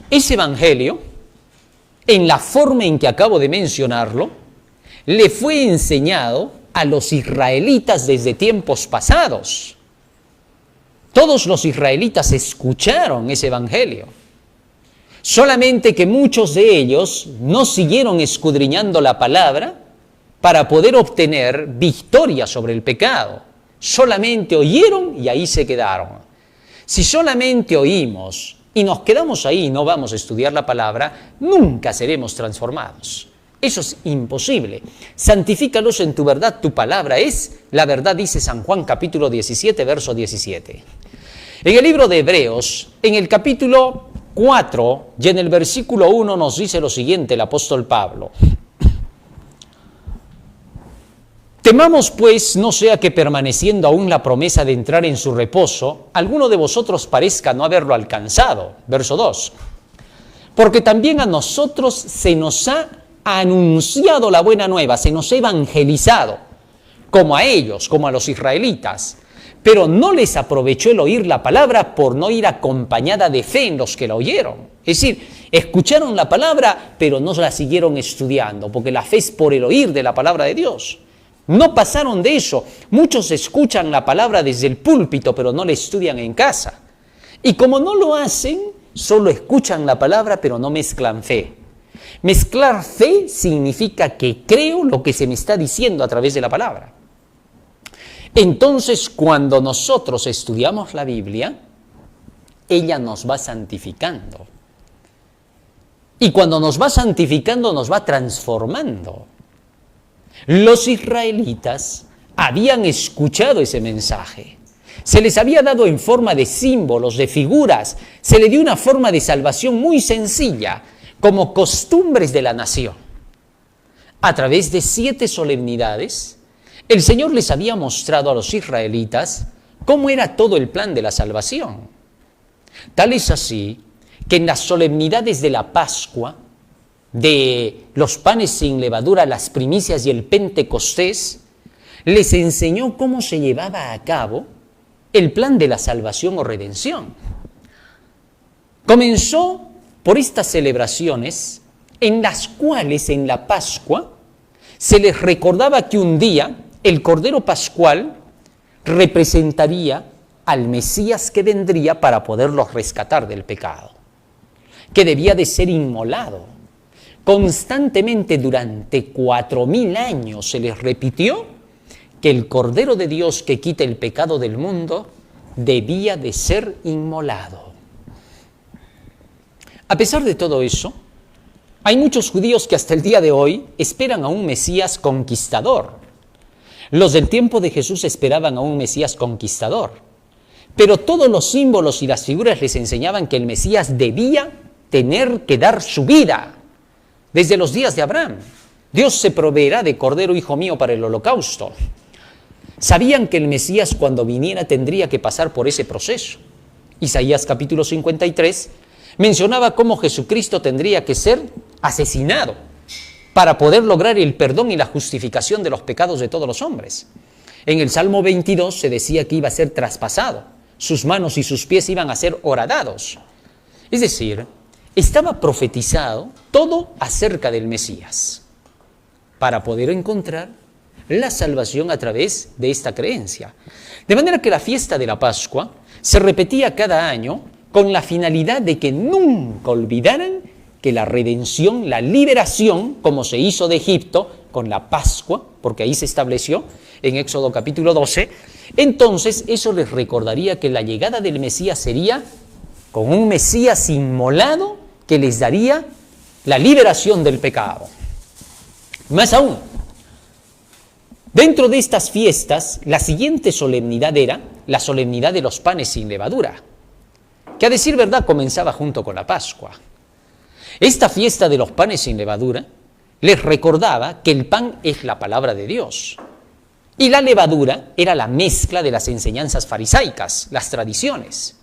ese Evangelio, en la forma en que acabo de mencionarlo, le fue enseñado a los israelitas desde tiempos pasados. Todos los israelitas escucharon ese Evangelio. Solamente que muchos de ellos no siguieron escudriñando la palabra para poder obtener victoria sobre el pecado. Solamente oyeron y ahí se quedaron. Si solamente oímos y nos quedamos ahí y no vamos a estudiar la palabra, nunca seremos transformados. Eso es imposible. Santifícalos en tu verdad, tu palabra es la verdad, dice San Juan capítulo 17, verso 17. En el libro de Hebreos, en el capítulo 4 y en el versículo 1 nos dice lo siguiente el apóstol Pablo. Temamos pues, no sea que permaneciendo aún la promesa de entrar en su reposo, alguno de vosotros parezca no haberlo alcanzado. Verso 2. Porque también a nosotros se nos ha anunciado la buena nueva, se nos ha evangelizado, como a ellos, como a los israelitas. Pero no les aprovechó el oír la palabra por no ir acompañada de fe en los que la oyeron. Es decir, escucharon la palabra, pero no la siguieron estudiando, porque la fe es por el oír de la palabra de Dios. No pasaron de eso. Muchos escuchan la palabra desde el púlpito, pero no la estudian en casa. Y como no lo hacen, solo escuchan la palabra, pero no mezclan fe. Mezclar fe significa que creo lo que se me está diciendo a través de la palabra. Entonces, cuando nosotros estudiamos la Biblia, ella nos va santificando. Y cuando nos va santificando, nos va transformando. Los israelitas habían escuchado ese mensaje. Se les había dado en forma de símbolos, de figuras. Se le dio una forma de salvación muy sencilla, como costumbres de la nación. A través de 7 solemnidades, el Señor les había mostrado a los israelitas cómo era todo el plan de la salvación. Tal es así que en las solemnidades de la Pascua, de los panes sin levadura, las primicias y el Pentecostés, les enseñó cómo se llevaba a cabo el plan de la salvación o redención. Comenzó por estas celebraciones en las cuales en la Pascua se les recordaba que un día el Cordero Pascual representaría al Mesías que vendría para poderlos rescatar del pecado, que debía de ser inmolado. Constantemente durante 4000 años se les repitió que el Cordero de Dios que quita el pecado del mundo debía de ser inmolado. A pesar de todo eso, hay muchos judíos que hasta el día de hoy esperan a un Mesías conquistador. Los del tiempo de Jesús esperaban a un Mesías conquistador, pero todos los símbolos y las figuras les enseñaban que el Mesías debía tener que dar su vida. Desde los días de Abraham, Dios se proveerá de cordero, hijo mío, para el holocausto. Sabían que el Mesías cuando viniera tendría que pasar por ese proceso. Isaías capítulo 53 mencionaba cómo Jesucristo tendría que ser asesinado para poder lograr el perdón y la justificación de los pecados de todos los hombres. En el Salmo 22 se decía que iba a ser traspasado, sus manos y sus pies iban a ser horadados. Es decir, estaba profetizado todo acerca del Mesías para poder encontrar la salvación a través de esta creencia. De manera que la fiesta de la Pascua se repetía cada año con la finalidad de que nunca olvidaran que la redención, la liberación, como se hizo de Egipto con la Pascua, porque ahí se estableció en Éxodo capítulo 12, entonces eso les recordaría que la llegada del Mesías sería con un Mesías inmolado que les daría la liberación del pecado. Más aún, dentro de estas fiestas, la siguiente solemnidad era la solemnidad de los panes sin levadura, que a decir verdad comenzaba junto con la Pascua. Esta fiesta de los panes sin levadura les recordaba que el pan es la palabra de Dios y la levadura era la mezcla de las enseñanzas farisaicas, las tradiciones.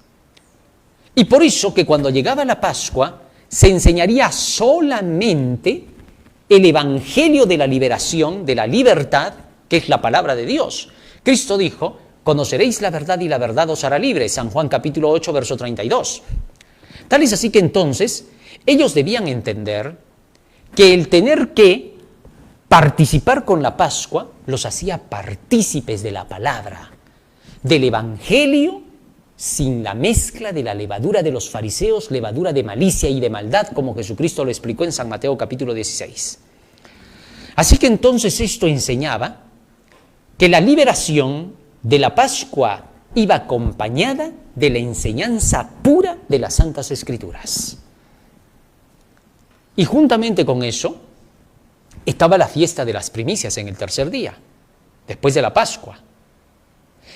Y por eso que cuando llegaba la Pascua, se enseñaría solamente el evangelio de la liberación, de la libertad, que es la palabra de Dios. Cristo dijo, conoceréis la verdad y la verdad os hará libres. San Juan capítulo 8, verso 32. Tal es así que entonces ellos debían entender que el tener que participar con la Pascua los hacía partícipes de la palabra, del evangelio, sin la mezcla de la levadura de los fariseos, levadura de malicia y de maldad, como Jesucristo lo explicó en San Mateo capítulo 16. Así que entonces esto enseñaba que la liberación de la Pascua iba acompañada de la enseñanza pura de las Santas Escrituras. Y juntamente con eso estaba la fiesta de las primicias en el tercer día, después de la Pascua.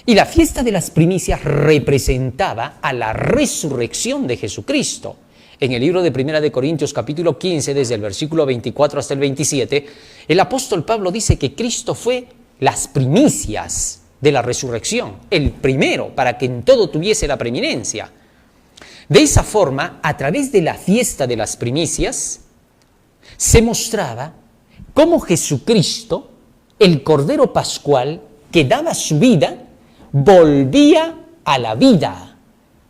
Y la fiesta de las primicias representaba a la resurrección de Jesucristo. En el libro de Primera de Corintios capítulo 15, desde el versículo 24 hasta el 27, el apóstol Pablo dice que Cristo fue las primicias de la resurrección, el primero para que en todo tuviese la preeminencia. De esa forma, a través de la fiesta de las primicias, se mostraba cómo Jesucristo, el Cordero Pascual, que daba su vida, volvía a la vida.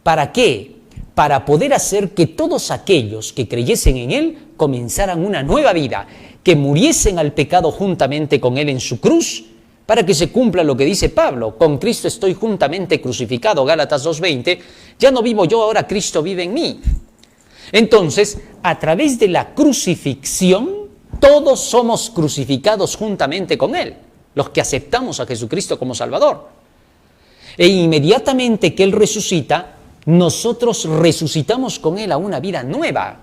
¿Para qué? Para poder hacer que todos aquellos que creyesen en Él comenzaran una nueva vida, que muriesen al pecado juntamente con Él en su cruz, para que se cumpla lo que dice Pablo, con Cristo estoy juntamente crucificado, Gálatas 2:20, ya no vivo yo, ahora Cristo vive en mí. Entonces, a través de la crucifixión, todos somos crucificados juntamente con Él, los que aceptamos a Jesucristo como Salvador. E inmediatamente que Él resucita, nosotros resucitamos con Él a una vida nueva.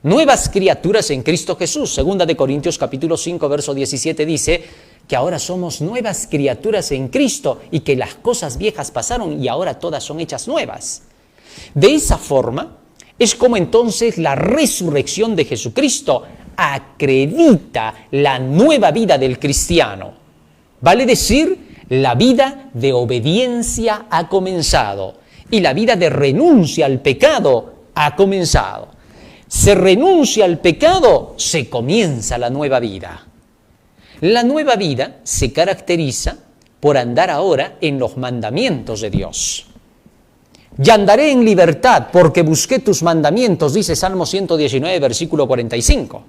Nuevas criaturas en Cristo Jesús. Segunda de Corintios capítulo 5, verso 17 dice que ahora somos nuevas criaturas en Cristo y que las cosas viejas pasaron y ahora todas son hechas nuevas. De esa forma es como entonces la resurrección de Jesucristo acredita la nueva vida del cristiano. Vale decir, la vida de obediencia ha comenzado y la vida de renuncia al pecado ha comenzado. Se renuncia al pecado, se comienza la nueva vida. La nueva vida se caracteriza por andar ahora en los mandamientos de Dios. Y andaré en libertad porque busqué tus mandamientos, dice Salmo 119, versículo 45.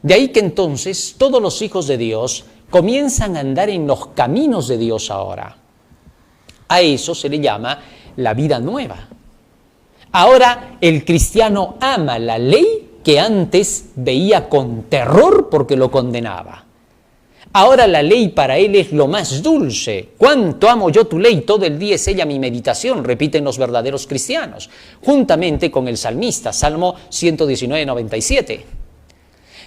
De ahí que entonces todos los hijos de Dios comienzan a andar en los caminos de Dios ahora. A eso se le llama la vida nueva. Ahora el cristiano ama la ley que antes veía con terror porque lo condenaba. Ahora la ley para él es lo más dulce. Cuánto amo yo tu ley, todo el día es ella mi meditación, repiten los verdaderos cristianos, juntamente con el salmista, Salmo 119, 97.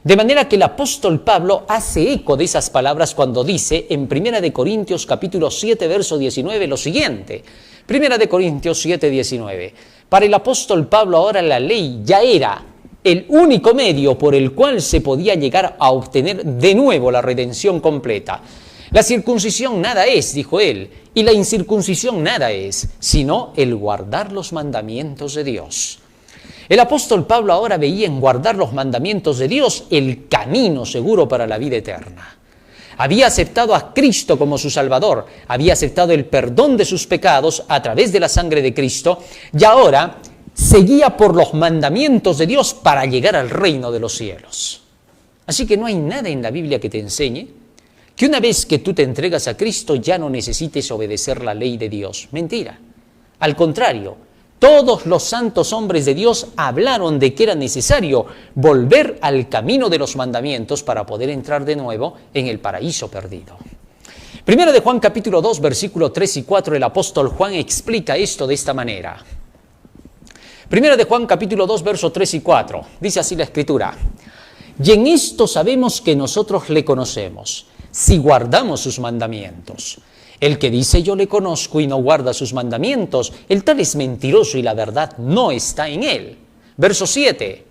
De manera que el apóstol Pablo hace eco de esas palabras cuando dice en 1 de Corintios capítulo 7, verso 19 lo siguiente. 1 de Corintios 7, 19. Para el apóstol Pablo ahora la ley ya era el único medio por el cual se podía llegar a obtener de nuevo la redención completa. La circuncisión nada es, dijo él, y la incircuncisión nada es, sino el guardar los mandamientos de Dios. El apóstol Pablo ahora veía en guardar los mandamientos de Dios el camino seguro para la vida eterna. Había aceptado a Cristo como su Salvador, había aceptado el perdón de sus pecados a través de la sangre de Cristo y ahora seguía por los mandamientos de Dios para llegar al reino de los cielos. Así que no hay nada en la Biblia que te enseñe que una vez que tú te entregas a Cristo ya no necesites obedecer la ley de Dios. Mentira. Al contrario, todos los santos hombres de Dios hablaron de que era necesario volver al camino de los mandamientos para poder entrar de nuevo en el paraíso perdido. Primero de Juan capítulo 2, versículo 3 y 4, el apóstol Juan explica esto de esta manera. Primero de Juan capítulo 2, verso 3 y 4, dice así la Escritura. Y en esto sabemos que nosotros le conocemos, si guardamos sus mandamientos. El que dice yo le conozco y no guarda sus mandamientos, el tal es mentiroso y la verdad no está en él. Verso 7.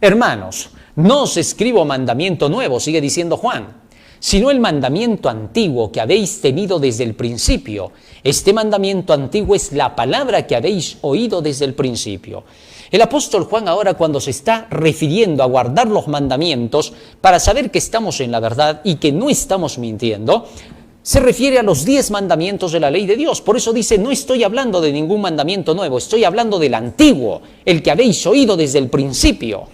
Hermanos, no os escribo mandamiento nuevo, sigue diciendo Juan, sino el mandamiento antiguo que habéis tenido desde el principio. Este mandamiento antiguo es la palabra que habéis oído desde el principio. El apóstol Juan ahora, cuando se está refiriendo a guardar los mandamientos para saber que estamos en la verdad y que no estamos mintiendo, se refiere a los 10 mandamientos de la ley de Dios. Por eso dice, no estoy hablando de ningún mandamiento nuevo, estoy hablando del antiguo, el que habéis oído desde el principio.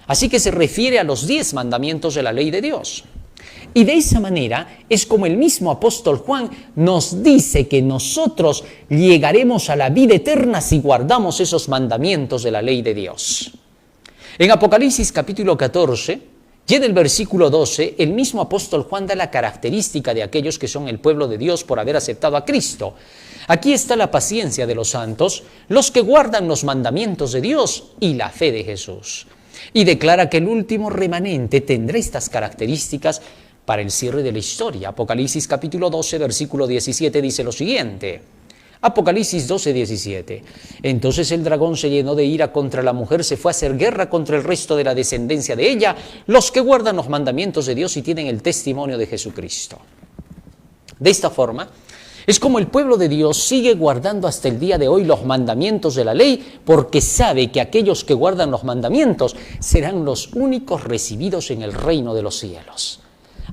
Así que se refiere a los 10 mandamientos de la ley de Dios. Y de esa manera es como el mismo apóstol Juan nos dice que nosotros llegaremos a la vida eterna si guardamos esos mandamientos de la ley de Dios. En Apocalipsis capítulo 14, y en el versículo 12, el mismo apóstol Juan da la característica de aquellos que son el pueblo de Dios por haber aceptado a Cristo. Aquí está la paciencia de los santos, los que guardan los mandamientos de Dios y la fe de Jesús. Y declara que el último remanente tendrá estas características para el cierre de la historia. Apocalipsis capítulo 12, versículo 17 dice lo siguiente. Apocalipsis 12, 17. Entonces el dragón se llenó de ira contra la mujer, se fue a hacer guerra contra el resto de la descendencia de ella, los que guardan los mandamientos de Dios y tienen el testimonio de Jesucristo. De esta forma, es como el pueblo de Dios sigue guardando hasta el día de hoy los mandamientos de la ley, porque sabe que aquellos que guardan los mandamientos serán los únicos recibidos en el reino de los cielos.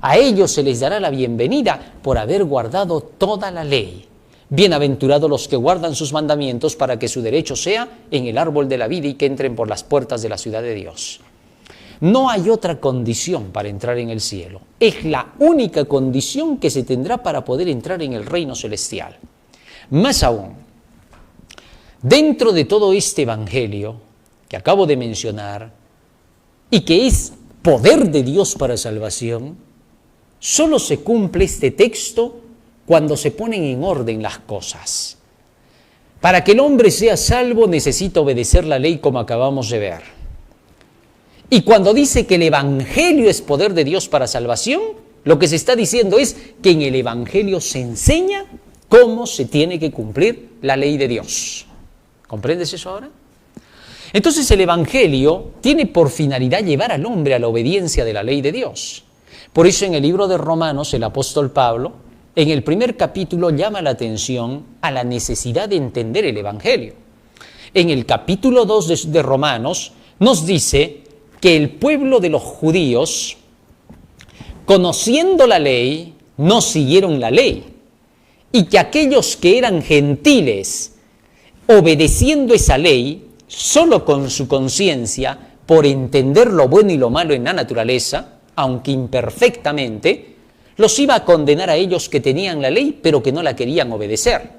A ellos se les dará la bienvenida por haber guardado toda la ley. Bienaventurados los que guardan sus mandamientos para que su derecho sea en el árbol de la vida y que entren por las puertas de la ciudad de Dios. No hay otra condición para entrar en el cielo. Es la única condición que se tendrá para poder entrar en el reino celestial. Más aún, dentro de todo este evangelio que acabo de mencionar y que es poder de Dios para salvación, solo se cumple este texto cuando se ponen en orden las cosas. Para que el hombre sea salvo necesita obedecer la ley como acabamos de ver. Y cuando dice que el evangelio es poder de Dios para salvación, lo que se está diciendo es que en el evangelio se enseña cómo se tiene que cumplir la ley de Dios. ¿Comprendes eso ahora? Entonces el evangelio tiene por finalidad llevar al hombre a la obediencia de la ley de Dios. Por eso en el libro de Romanos el apóstol Pablo, en el primer capítulo, llama la atención a la necesidad de entender el evangelio. En el capítulo 2 de Romanos nos dice que el pueblo de los judíos, conociendo la ley, no siguieron la ley. Y que aquellos que eran gentiles, obedeciendo esa ley, solo con su conciencia, por entender lo bueno y lo malo en la naturaleza, aunque imperfectamente, los iba a condenar a ellos que tenían la ley, pero que no la querían obedecer.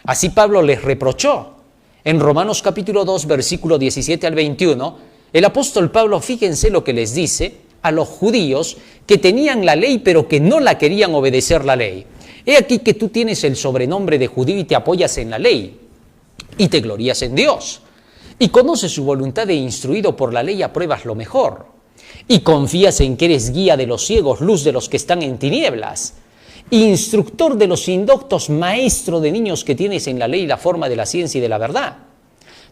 Así Pablo les reprochó. En Romanos capítulo 2, versículo 17 al 21, el apóstol Pablo, fíjense lo que les dice a los judíos que tenían la ley, pero que no la querían obedecer la ley. He aquí que tú tienes el sobrenombre de judío y te apoyas en la ley, y te glorías en Dios, y conoces su voluntad e instruido por la ley apruebas lo mejor. Y confías en que eres guía de los ciegos, luz de los que están en tinieblas, instructor de los indoctos, maestro de niños que tienes en la ley la forma de la ciencia y de la verdad.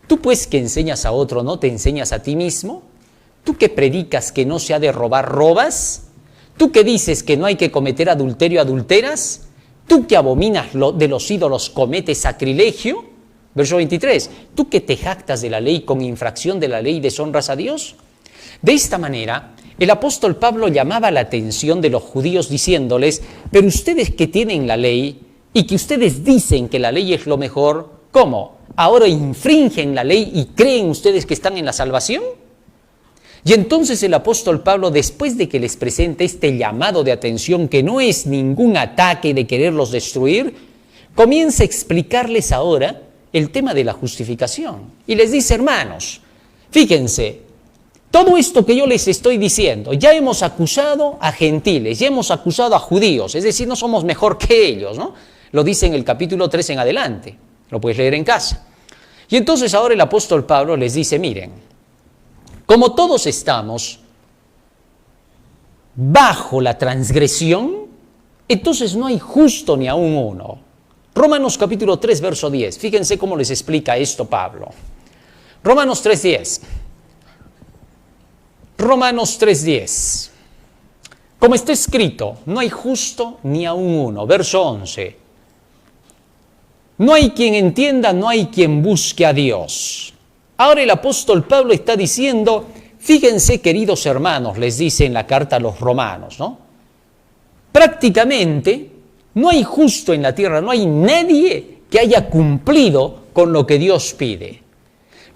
Tú pues que enseñas a otro, ¿no te enseñas a ti mismo? Tú que predicas que no se ha de robar, ¿robas? Tú que dices que no hay que cometer adulterio, ¿adulteras? Tú que abominas de los ídolos, ¿cometes sacrilegio? Verso 23, tú que te jactas de la ley con infracción de la ley deshonras a Dios. De esta manera, el apóstol Pablo llamaba la atención de los judíos diciéndoles, pero ustedes que tienen la ley y que ustedes dicen que la ley es lo mejor, ¿cómo? ¿Ahora infringen la ley y creen ustedes que están en la salvación? Y entonces el apóstol Pablo, después de que les presenta este llamado de atención que no es ningún ataque de quererlos destruir, comienza a explicarles ahora el tema de la justificación. Y les dice, hermanos, fíjense, todo esto que yo les estoy diciendo, ya hemos acusado a gentiles, ya hemos acusado a judíos, es decir, no somos mejor que ellos, ¿no? Lo dice en el capítulo 3 en adelante, lo puedes leer en casa. Y entonces ahora el apóstol Pablo les dice, miren, como todos estamos bajo la transgresión, entonces no hay justo ni aun uno. Romanos capítulo 3, verso 10, fíjense cómo les explica esto Pablo. Romanos 3:10. Romanos 3:10. Como está escrito, no hay justo ni aun uno. Verso 11. No hay quien entienda, no hay quien busque a Dios. Ahora el apóstol Pablo está diciendo, fíjense queridos hermanos, les dice en la carta a los romanos, ¿no? Prácticamente no hay justo en la tierra, no hay nadie que haya cumplido con lo que Dios pide.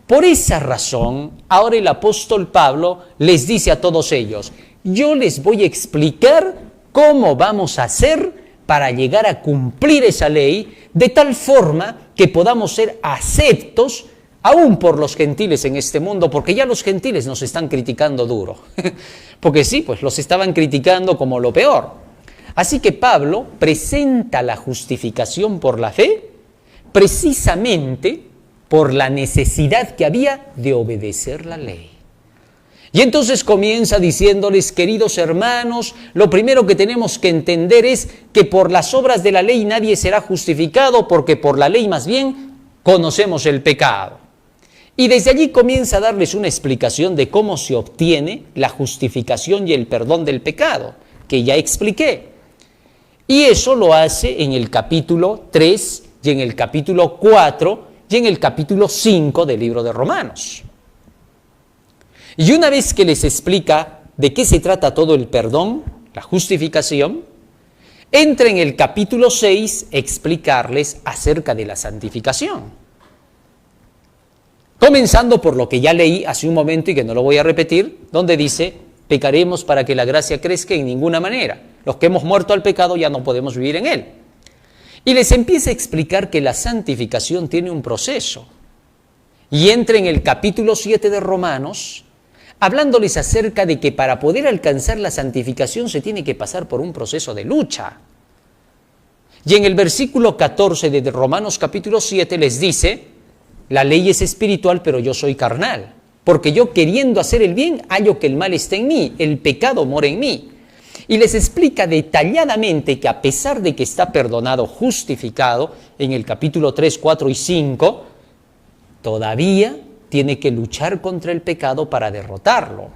Por esa razón, ahora el apóstol Pablo les dice a todos ellos, yo les voy a explicar cómo vamos a hacer para llegar a cumplir esa ley de tal forma que podamos ser aceptos aún por los gentiles en este mundo, porque ya los gentiles nos están criticando duro. Porque sí, pues los estaban criticando como lo peor. Así que Pablo presenta la justificación por la fe precisamente por la necesidad que había de obedecer la ley. Y entonces comienza diciéndoles, queridos hermanos, lo primero que tenemos que entender es que por las obras de la ley nadie será justificado, porque por la ley más bien conocemos el pecado. Y desde allí comienza a darles una explicación de cómo se obtiene la justificación y el perdón del pecado, que ya expliqué. Y eso lo hace en el capítulo 3 y en el capítulo 4 y en el capítulo 5 del libro de Romanos. Y una vez que les explica de qué se trata todo el perdón, la justificación, entra en el capítulo 6 a explicarles acerca de la santificación. Comenzando por lo que ya leí hace un momento y que no lo voy a repetir, donde dice, pecaremos para que la gracia crezca en ninguna manera. Los que hemos muerto al pecado ya no podemos vivir en él. Y les empieza a explicar que la santificación tiene un proceso. Y entra en el capítulo 7 de Romanos, hablándoles acerca de que para poder alcanzar la santificación se tiene que pasar por un proceso de lucha. Y en el versículo 14 de Romanos capítulo 7 les dice, la ley es espiritual, pero yo soy carnal, porque yo queriendo hacer el bien, hallo que el mal está en mí, el pecado mora en mí. Y les explica detalladamente que a pesar de que está perdonado, justificado, en el capítulo 3, 4 y 5, todavía tiene que luchar contra el pecado para derrotarlo.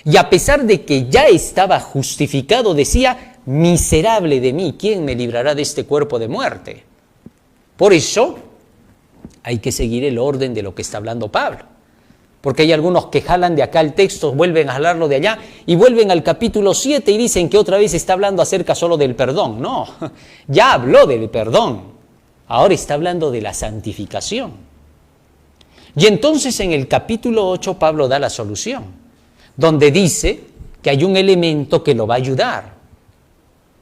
Y a pesar de que ya estaba justificado, decía, miserable de mí, ¿quién me librará de este cuerpo de muerte? Por eso hay que seguir el orden de lo que está hablando Pablo. Porque hay algunos que jalan de acá el texto, vuelven a jalarlo de allá y vuelven al capítulo 7 y dicen que otra vez está hablando acerca solo del perdón. No, ya habló del perdón, ahora está hablando de la santificación. Y entonces en el capítulo 8 Pablo da la solución, donde dice que hay un elemento que lo va a ayudar.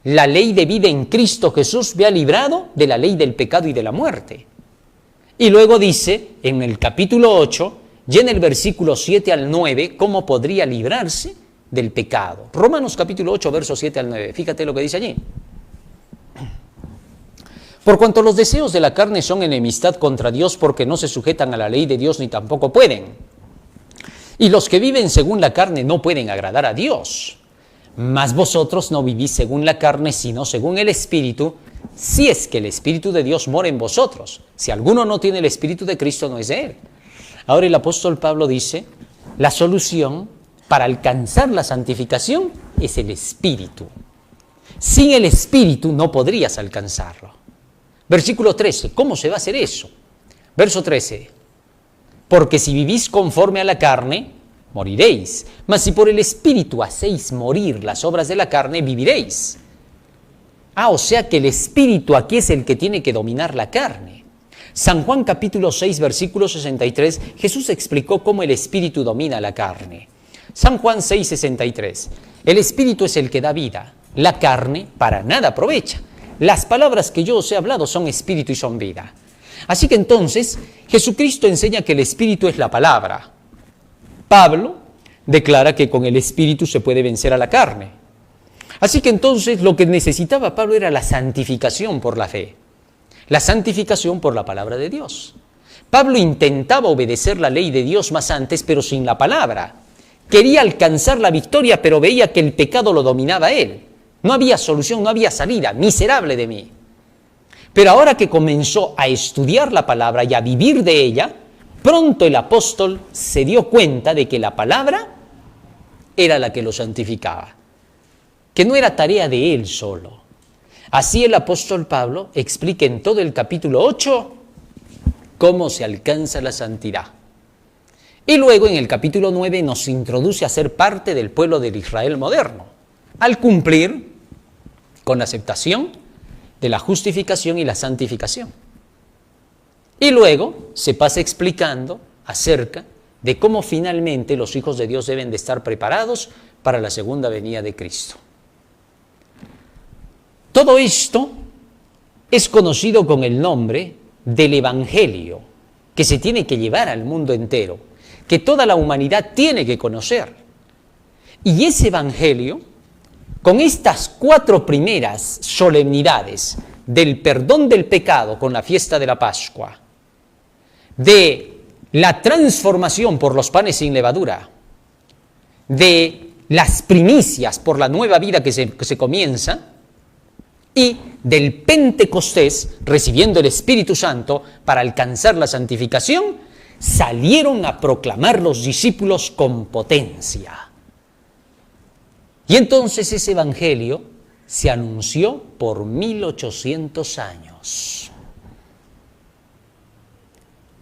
La ley de vida en Cristo Jesús me ha librado de la ley del pecado y de la muerte. Y luego dice en el capítulo 8, y en el versículo 7 al 9, cómo podría librarse del pecado. Romanos capítulo 8, versos 7 al 9. Fíjate lo que dice allí. Por cuanto los deseos de la carne son enemistad contra Dios, porque no se sujetan a la ley de Dios ni tampoco pueden. Y los que viven según la carne no pueden agradar a Dios. Mas vosotros no vivís según la carne, sino según el Espíritu, si es que el Espíritu de Dios mora en vosotros. Si alguno no tiene el Espíritu de Cristo, no es de él. Ahora el apóstol Pablo dice, la solución para alcanzar la santificación es el Espíritu. Sin el Espíritu no podrías alcanzarlo. Versículo 13, ¿cómo se va a hacer eso? Verso 13, porque si vivís conforme a la carne, moriréis. Mas si por el Espíritu hacéis morir las obras de la carne, viviréis. O sea que el Espíritu aquí es el que tiene que dominar la carne. San Juan capítulo 6, versículo 63, Jesús explicó cómo el Espíritu domina la carne. San Juan 6, 63, el Espíritu es el que da vida, la carne para nada aprovecha. Las palabras que yo os he hablado son Espíritu y son vida. Así que entonces, Jesucristo enseña que el Espíritu es la palabra. Pablo declara que con el Espíritu se puede vencer a la carne. Así que entonces lo que necesitaba Pablo era la santificación por la fe. La santificación por la palabra de Dios. Pablo intentaba obedecer la ley de Dios más antes, pero sin la palabra. Quería alcanzar la victoria, pero veía que el pecado lo dominaba a él. No había solución, no había salida. Miserable de mí. Pero ahora que comenzó a estudiar la palabra y a vivir de ella, pronto el apóstol se dio cuenta de que la palabra era la que lo santificaba. que no era tarea de él solo. Así el apóstol Pablo explica en todo el capítulo 8 cómo se alcanza la santidad. Y luego en el capítulo 9 nos introduce a ser parte del pueblo del Israel moderno, al cumplir con la aceptación de la justificación y la santificación. Y luego se pasa explicando acerca de cómo finalmente los hijos de Dios deben de estar preparados para la segunda venida de Cristo. Todo esto es conocido con el nombre del Evangelio, que se tiene que llevar al mundo entero, que toda la humanidad tiene que conocer. Y ese Evangelio, con estas 4 primeras solemnidades del perdón del pecado con la fiesta de la Pascua, de la transformación por los panes sin levadura, de las primicias por la nueva vida que se comienza, y del Pentecostés, recibiendo el Espíritu Santo para alcanzar la santificación, salieron a proclamar los discípulos con potencia. Y entonces ese Evangelio se anunció por 1800 años.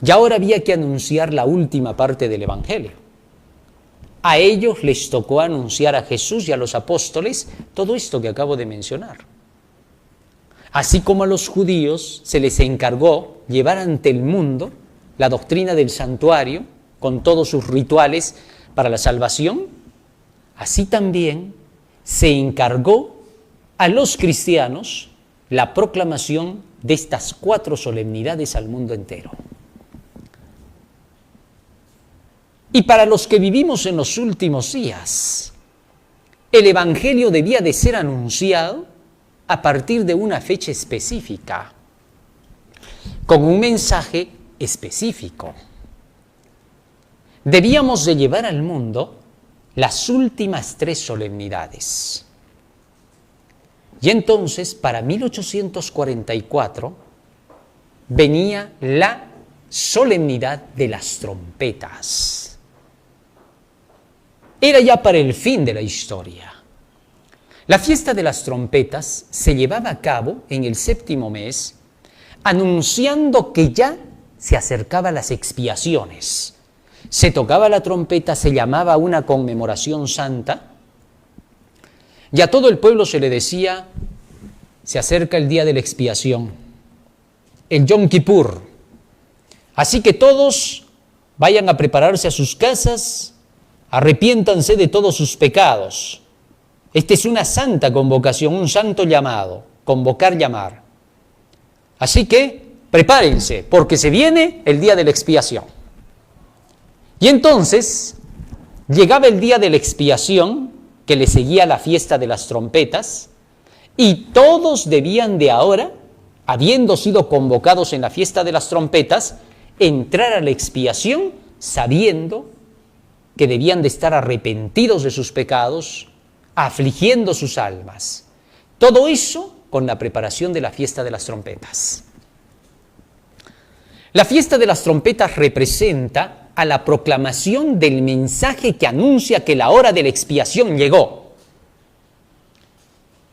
Y ahora había que anunciar la última parte del Evangelio. A ellos les tocó anunciar a Jesús y a los apóstoles todo esto que acabo de mencionar. Así como a los judíos se les encargó llevar ante el mundo la doctrina del santuario con todos sus rituales para la salvación, así también se encargó a los cristianos la proclamación de estas 4 solemnidades al mundo entero. Y para los que vivimos en los últimos días, el Evangelio debía de ser anunciado a partir de una fecha específica, con un mensaje específico. Debíamos de llevar al mundo las últimas 3 solemnidades. Y entonces, para 1844, venía la solemnidad de las trompetas. Era ya para el fin de la historia. La fiesta de las trompetas se llevaba a cabo en el 7º mes, anunciando que ya se acercaban las expiaciones. Se tocaba la trompeta, se llamaba una conmemoración santa, y a todo el pueblo se le decía, se acerca el día de la expiación, el Yom Kippur. Así que todos vayan a prepararse a sus casas, arrepiéntanse de todos sus pecados. Esta es una santa convocación, un santo llamado, convocar, llamar. Así que prepárense, porque se viene el día de la expiación. Y entonces llegaba el día de la expiación, que le seguía la fiesta de las trompetas, y todos debían de ahora, habiendo sido convocados en la fiesta de las trompetas, entrar a la expiación sabiendo que debían de estar arrepentidos de sus pecados, afligiendo sus almas. Todo eso con la preparación de la fiesta de las trompetas. La fiesta de las trompetas representa a la proclamación del mensaje que anuncia que la hora de la expiación llegó.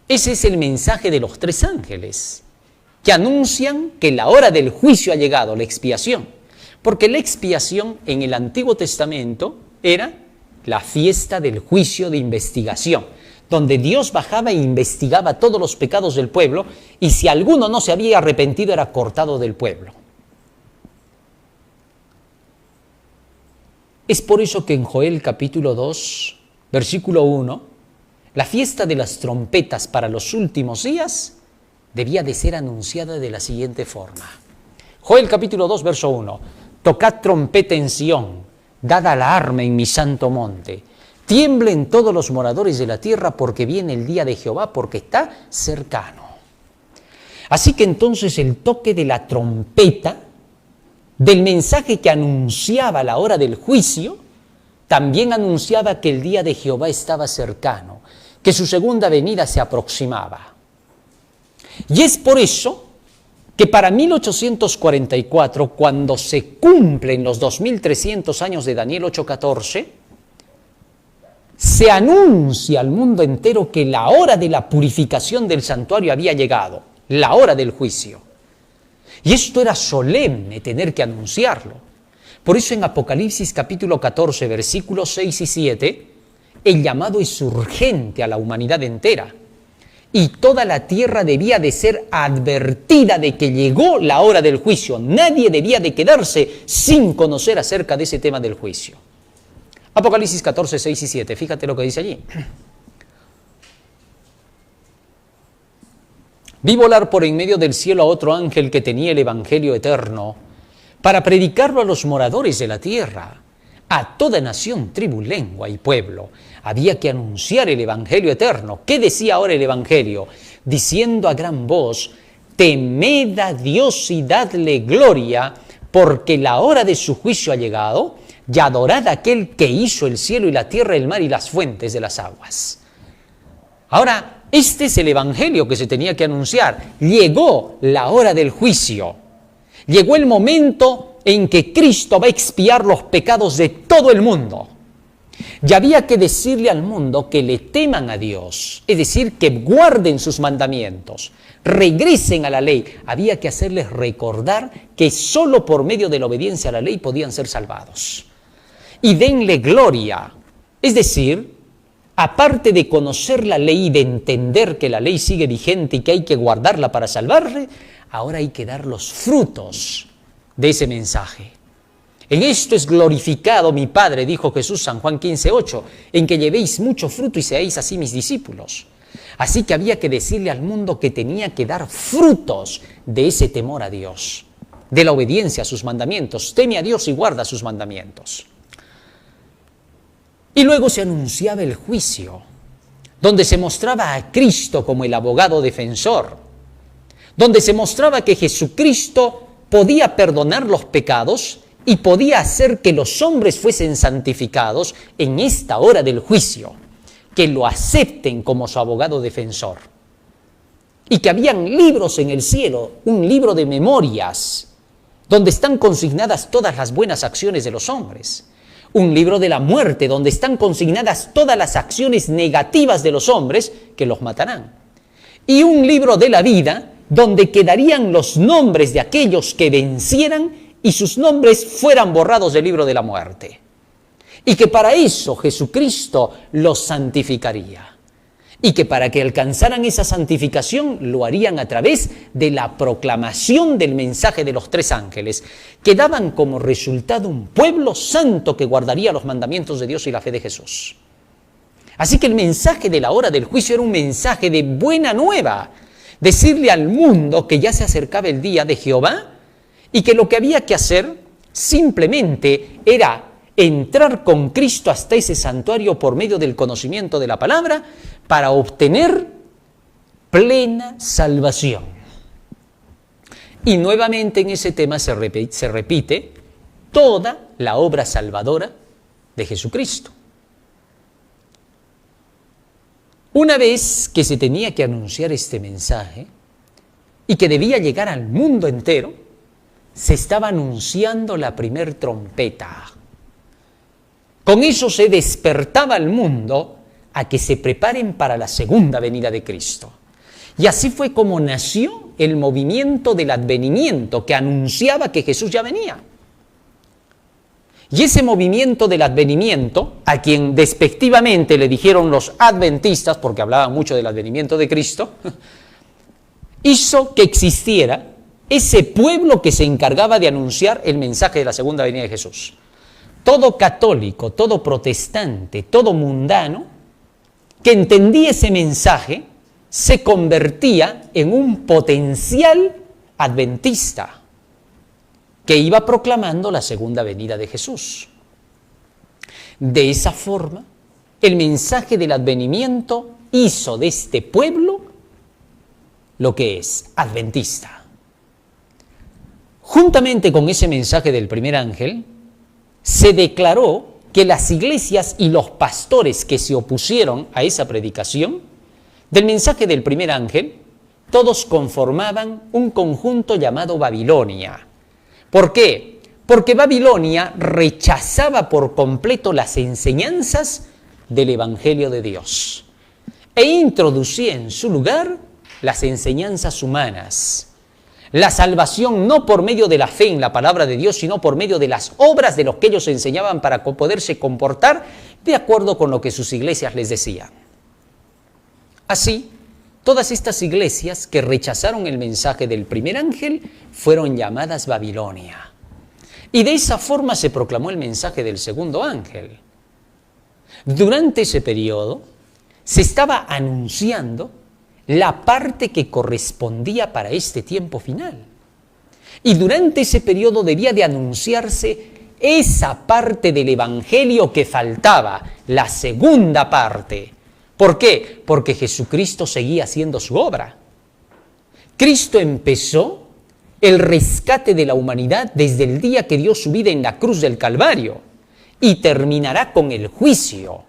Ese es el mensaje de los 3 ángeles, que anuncian que la hora del juicio ha llegado, la expiación. Porque la expiación en el Antiguo Testamento era la fiesta del juicio de investigación, donde Dios bajaba e investigaba todos los pecados del pueblo, y si alguno no se había arrepentido era cortado del pueblo. Es por eso que en Joel capítulo 2, versículo 1, la fiesta de las trompetas para los últimos días debía de ser anunciada de la siguiente forma. Joel capítulo 2, verso 1, tocad trompeta en Sión, dad alarma en mi santo monte, tiemblen todos los moradores de la tierra porque viene el día de Jehová, porque está cercano. Así que entonces el toque de la trompeta, del mensaje que anunciaba la hora del juicio, también anunciaba que el día de Jehová estaba cercano, que su segunda venida se aproximaba. Y es por eso que para 1844, cuando se cumplen los 2300 años de Daniel 8:14, se anuncia al mundo entero que la hora de la purificación del santuario había llegado, la hora del juicio. Y esto era solemne tener que anunciarlo. Por eso en Apocalipsis capítulo 14, versículos 6 y 7, el llamado es urgente a la humanidad entera. Y toda la tierra debía de ser advertida de que llegó la hora del juicio. Nadie debía de quedarse sin conocer acerca de ese tema del juicio. Apocalipsis 14, 6 y 7, fíjate lo que dice allí. Vi volar por en medio del cielo a otro ángel que tenía el evangelio eterno para predicarlo a los moradores de la tierra, a toda nación, tribu, lengua y pueblo. Había que anunciar el evangelio eterno. ¿Qué decía ahora el evangelio? Diciendo a gran voz: temed a Dios y dadle gloria, porque la hora de su juicio ha llegado, y adorad a aquel que hizo el cielo y la tierra, el mar y las fuentes de las aguas. Ahora, este es el evangelio que se tenía que anunciar. Llegó la hora del juicio. Llegó el momento en que Cristo va a expiar los pecados de todo el mundo. Y había que decirle al mundo que le teman a Dios, es decir, que guarden sus mandamientos, regresen a la ley. Había que hacerles recordar que solo por medio de la obediencia a la ley podían ser salvados. Y denle gloria, es decir, aparte de conocer la ley y de entender que la ley sigue vigente y que hay que guardarla para salvarle, ahora hay que dar los frutos de ese mensaje. En esto es glorificado mi Padre, dijo Jesús, San Juan 15:8, en que llevéis mucho fruto y seáis así mis discípulos. Así que había que decirle al mundo que tenía que dar frutos de ese temor a Dios, de la obediencia a sus mandamientos. Teme a Dios y guarda sus mandamientos. Y luego se anunciaba el juicio, donde se mostraba a Cristo como el abogado defensor, donde se mostraba que Jesucristo podía perdonar los pecados y podía hacer que los hombres fuesen santificados en esta hora del juicio, que lo acepten como su abogado defensor. Y que habían libros en el cielo, un libro de memorias, donde están consignadas todas las buenas acciones de los hombres. Un libro de la muerte, donde están consignadas todas las acciones negativas de los hombres que los matarán. Y un libro de la vida, donde quedarían los nombres de aquellos que vencieran y sus nombres fueran borrados del libro de la muerte. Y que para eso Jesucristo los santificaría. Y que para que alcanzaran esa santificación lo harían a través de la proclamación del mensaje de los tres ángeles, que daban como resultado un pueblo santo que guardaría los mandamientos de Dios y la fe de Jesús. Así que el mensaje de la hora del juicio era un mensaje de buena nueva, decirle al mundo que ya se acercaba el día de Jehová y que lo que había que hacer simplemente era entrar con Cristo hasta ese santuario por medio del conocimiento de la palabra para obtener plena salvación. Y nuevamente en ese tema se repite toda la obra salvadora de Jesucristo. Una vez que se tenía que anunciar este mensaje y que debía llegar al mundo entero, se estaba anunciando la primer trompeta. Con eso se despertaba al mundo a que se preparen para la segunda venida de Cristo. Y así fue como nació el movimiento del advenimiento, que anunciaba que Jesús ya venía. Y ese movimiento del advenimiento, a quien despectivamente le dijeron los adventistas, porque hablaban mucho del advenimiento de Cristo, hizo que existiera ese pueblo que se encargaba de anunciar el mensaje de la segunda venida de Jesús. Todo católico, todo protestante, todo mundano, que entendía ese mensaje, se convertía en un potencial adventista que iba proclamando la segunda venida de Jesús. De esa forma, el mensaje del advenimiento hizo de este pueblo lo que es adventista. Juntamente con ese mensaje del primer ángel, se declaró que las iglesias y los pastores que se opusieron a esa predicación del mensaje del primer ángel, todos conformaban un conjunto llamado Babilonia. ¿Por qué? Porque Babilonia rechazaba por completo las enseñanzas del Evangelio de Dios e introducía en su lugar las enseñanzas humanas. La salvación no por medio de la fe en la palabra de Dios, sino por medio de las obras de los que ellos enseñaban para poderse comportar de acuerdo con lo que sus iglesias les decían. Así, todas estas iglesias que rechazaron el mensaje del primer ángel fueron llamadas Babilonia. Y de esa forma se proclamó el mensaje del segundo ángel. Durante ese periodo se estaba anunciando la parte que correspondía para este tiempo final. Y durante ese periodo debía de anunciarse esa parte del Evangelio que faltaba, la segunda parte. ¿Por qué? Porque Jesucristo seguía haciendo su obra. Cristo empezó el rescate de la humanidad desde el día que dio su vida en la cruz del Calvario y terminará con el juicio.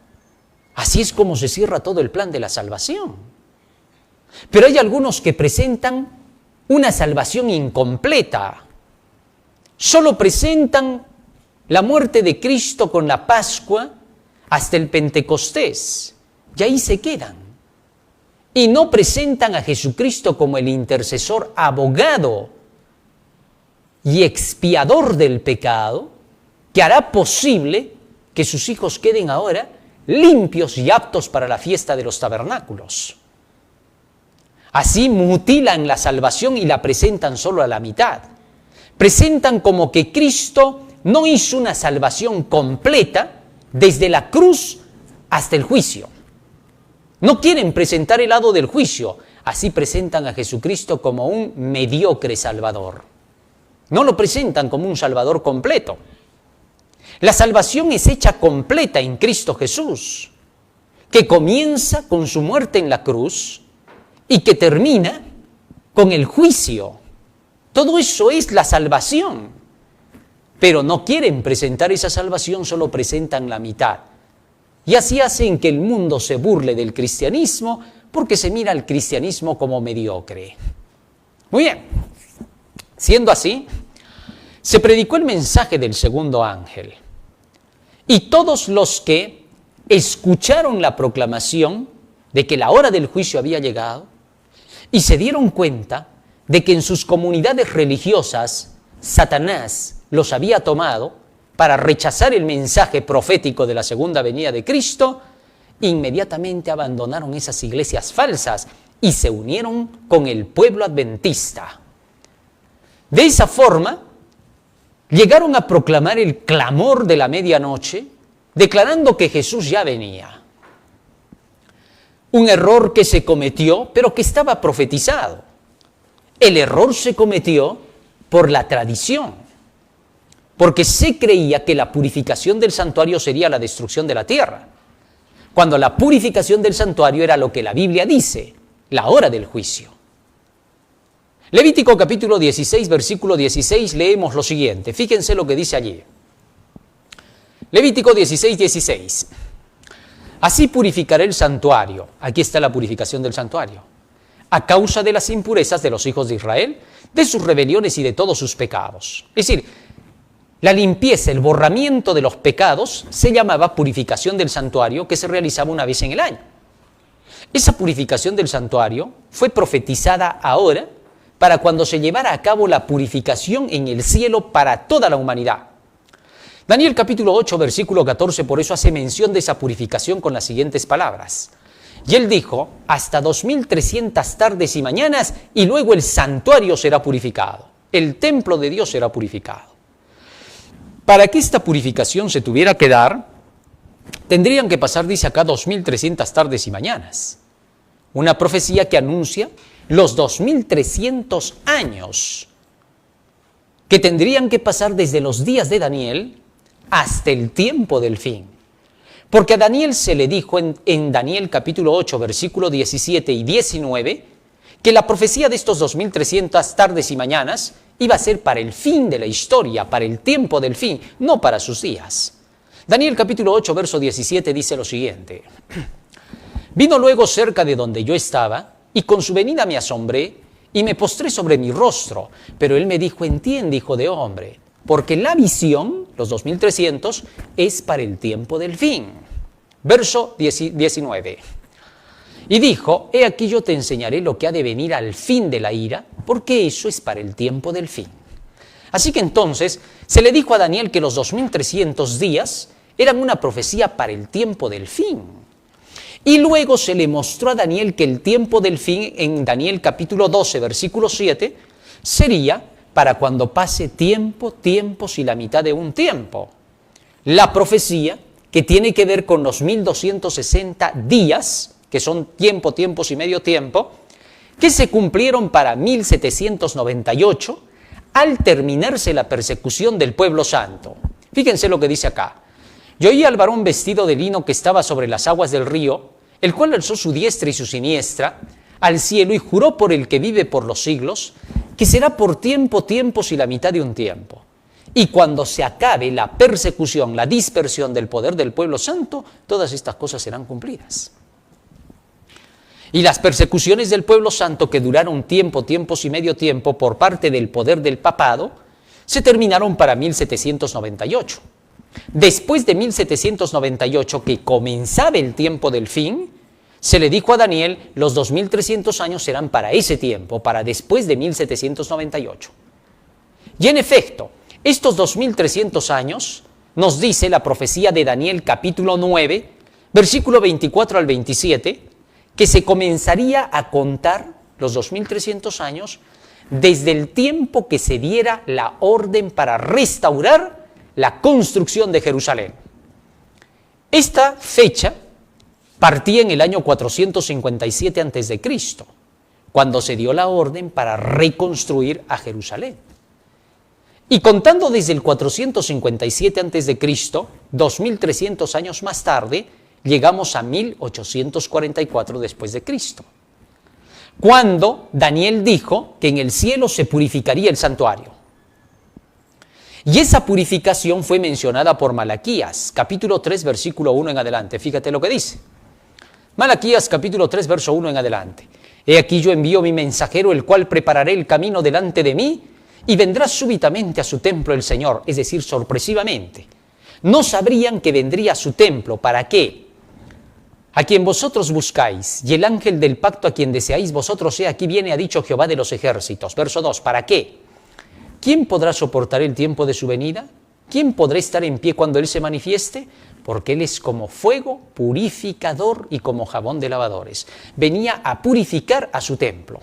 Así es como se cierra todo el plan de la salvación. Pero hay algunos que presentan una salvación incompleta. Solo presentan la muerte de Cristo con la Pascua hasta el Pentecostés. Y ahí se quedan. Y no presentan a Jesucristo como el intercesor, abogado y expiador del pecado, que hará posible que sus hijos queden ahora limpios y aptos para la fiesta de los tabernáculos. Así mutilan la salvación y la presentan solo a la mitad. Presentan como que Cristo no hizo una salvación completa desde la cruz hasta el juicio. No quieren presentar el lado del juicio. Así presentan a Jesucristo como un mediocre salvador. No lo presentan como un salvador completo. La salvación es hecha completa en Cristo Jesús, que comienza con su muerte en la cruz y que termina con el juicio. Todo eso es la salvación. Pero no quieren presentar esa salvación, solo presentan la mitad. Y así hacen que el mundo se burle del cristianismo porque se mira al cristianismo como mediocre. Muy bien, siendo así, se predicó el mensaje del segundo ángel. Y todos los que escucharon la proclamación de que la hora del juicio había llegado y se dieron cuenta de que en sus comunidades religiosas Satanás los había tomado para rechazar el mensaje profético de la segunda venida de Cristo, inmediatamente abandonaron esas iglesias falsas y se unieron con el pueblo adventista. De esa forma, llegaron a proclamar el clamor de la medianoche, declarando que Jesús ya venía. Un error que se cometió, pero que estaba profetizado. El error se cometió por la tradición, porque se creía que la purificación del santuario sería la destrucción de la tierra, cuando la purificación del santuario era lo que la Biblia dice, la hora del juicio. Levítico capítulo 16, versículo 16, leemos lo siguiente. Fíjense lo que dice allí. Levítico 16, 16. Así purificaré el santuario. Aquí está la purificación del santuario. A causa de las impurezas de los hijos de Israel, de sus rebeliones y de todos sus pecados. Es decir, la limpieza, el borramiento de los pecados se llamaba purificación del santuario, que se realizaba una vez en el año. Esa purificación del santuario fue profetizada ahora para cuando se llevara a cabo la purificación en el cielo para toda la humanidad. Daniel capítulo 8, versículo 14, por eso hace mención de esa purificación con las siguientes palabras. Y él dijo, hasta 2300 tardes y mañanas, y luego el santuario será purificado. El templo de Dios será purificado. Para que esta purificación se tuviera que dar, tendrían que pasar, dice acá, 2300 tardes y mañanas. Una profecía que anuncia los 2300 años que tendrían que pasar desde los días de Daniel hasta el tiempo del fin. Porque a Daniel se le dijo en Daniel capítulo 8, versículo 17 y 19, que la profecía de estos 2300 tardes y mañanas iba a ser para el fin de la historia, para el tiempo del fin, no para sus días. Daniel capítulo 8, verso 17 dice lo siguiente. Vino luego cerca de donde yo estaba, y con su venida me asombré, y me postré sobre mi rostro. Pero él me dijo, entiende, hijo de hombre, porque la visión, los 2300, es para el tiempo del fin. verso 19. Y dijo, he aquí yo te enseñaré lo que ha de venir al fin de la ira, porque eso es para el tiempo del fin. Así que entonces se le dijo a Daniel que los 2300 días eran una profecía para el tiempo del fin. Y luego se le mostró a Daniel que el tiempo del fin, en Daniel capítulo 12, versículo 7, sería para cuando pase tiempo, tiempos y la mitad de un tiempo. La profecía que tiene que ver con los 1260 días, que son tiempo, tiempos y medio tiempo, que se cumplieron para 1798, al terminarse la persecución del pueblo santo. Fíjense lo que dice acá. Yo oí al varón vestido de lino que estaba sobre las aguas del río, el cual alzó su diestra y su siniestra al cielo y juró por el que vive por los siglos, que será por tiempo, tiempos y la mitad de un tiempo. Y cuando se acabe la persecución, la dispersión del poder del pueblo santo, todas estas cosas serán cumplidas. Y las persecuciones del pueblo santo, que duraron tiempo, tiempos y medio tiempo por parte del poder del papado, se terminaron para 1798. Después de 1798, que comenzaba el tiempo del fin, se le dijo a Daniel, los 2300 años serán para ese tiempo, para después de 1798. Y en efecto, estos 2300 años, nos dice la profecía de Daniel capítulo 9, versículo 24 al 27, que se comenzaría a contar los 2300 años desde el tiempo que se diera la orden para restaurar la construcción de Jerusalén. Esta fecha partía en el año 457 a.C., cuando se dio la orden para reconstruir a Jerusalén. Y contando desde el 457 a.C., 2300 años más tarde, llegamos a 1844 después de Cristo, cuando Daniel dijo que en el cielo se purificaría el santuario. Y esa purificación fue mencionada por Malaquías, capítulo 3, versículo 1 en adelante. Fíjate lo que dice. Malaquías, capítulo 3, verso 1 en adelante. He aquí yo envío mi mensajero, el cual prepararé el camino delante de mí, y vendrá súbitamente a su templo el Señor, es decir, sorpresivamente. No sabrían que vendría a su templo. ¿Para qué? A quien vosotros buscáis, y el ángel del pacto a quien deseáis vosotros, aquí viene, ha dicho Jehová de los ejércitos. Verso 2, ¿para qué? ¿Quién podrá soportar el tiempo de su venida? ¿Quién podrá estar en pie cuando Él se manifieste? Porque Él es como fuego purificador y como jabón de lavadores. Venía a purificar a su templo.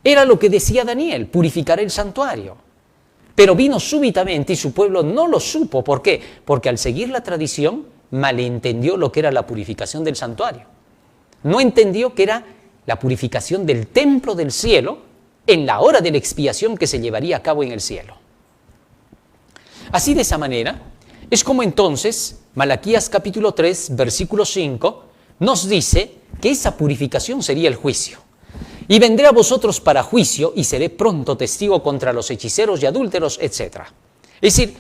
Era lo que decía Daniel, purificar el santuario. Pero vino súbitamente y su pueblo no lo supo. ¿Por qué? Porque al seguir la tradición, malentendió lo que era la purificación del santuario. No entendió que era la purificación del templo del cielo en la hora de la expiación que se llevaría a cabo en el cielo. Así, de esa manera, es como entonces Malaquías capítulo 3, versículo 5, nos dice que esa purificación sería el juicio. Y vendré a vosotros para juicio y seré pronto testigo contra los hechiceros y adúlteros, etc. Es decir,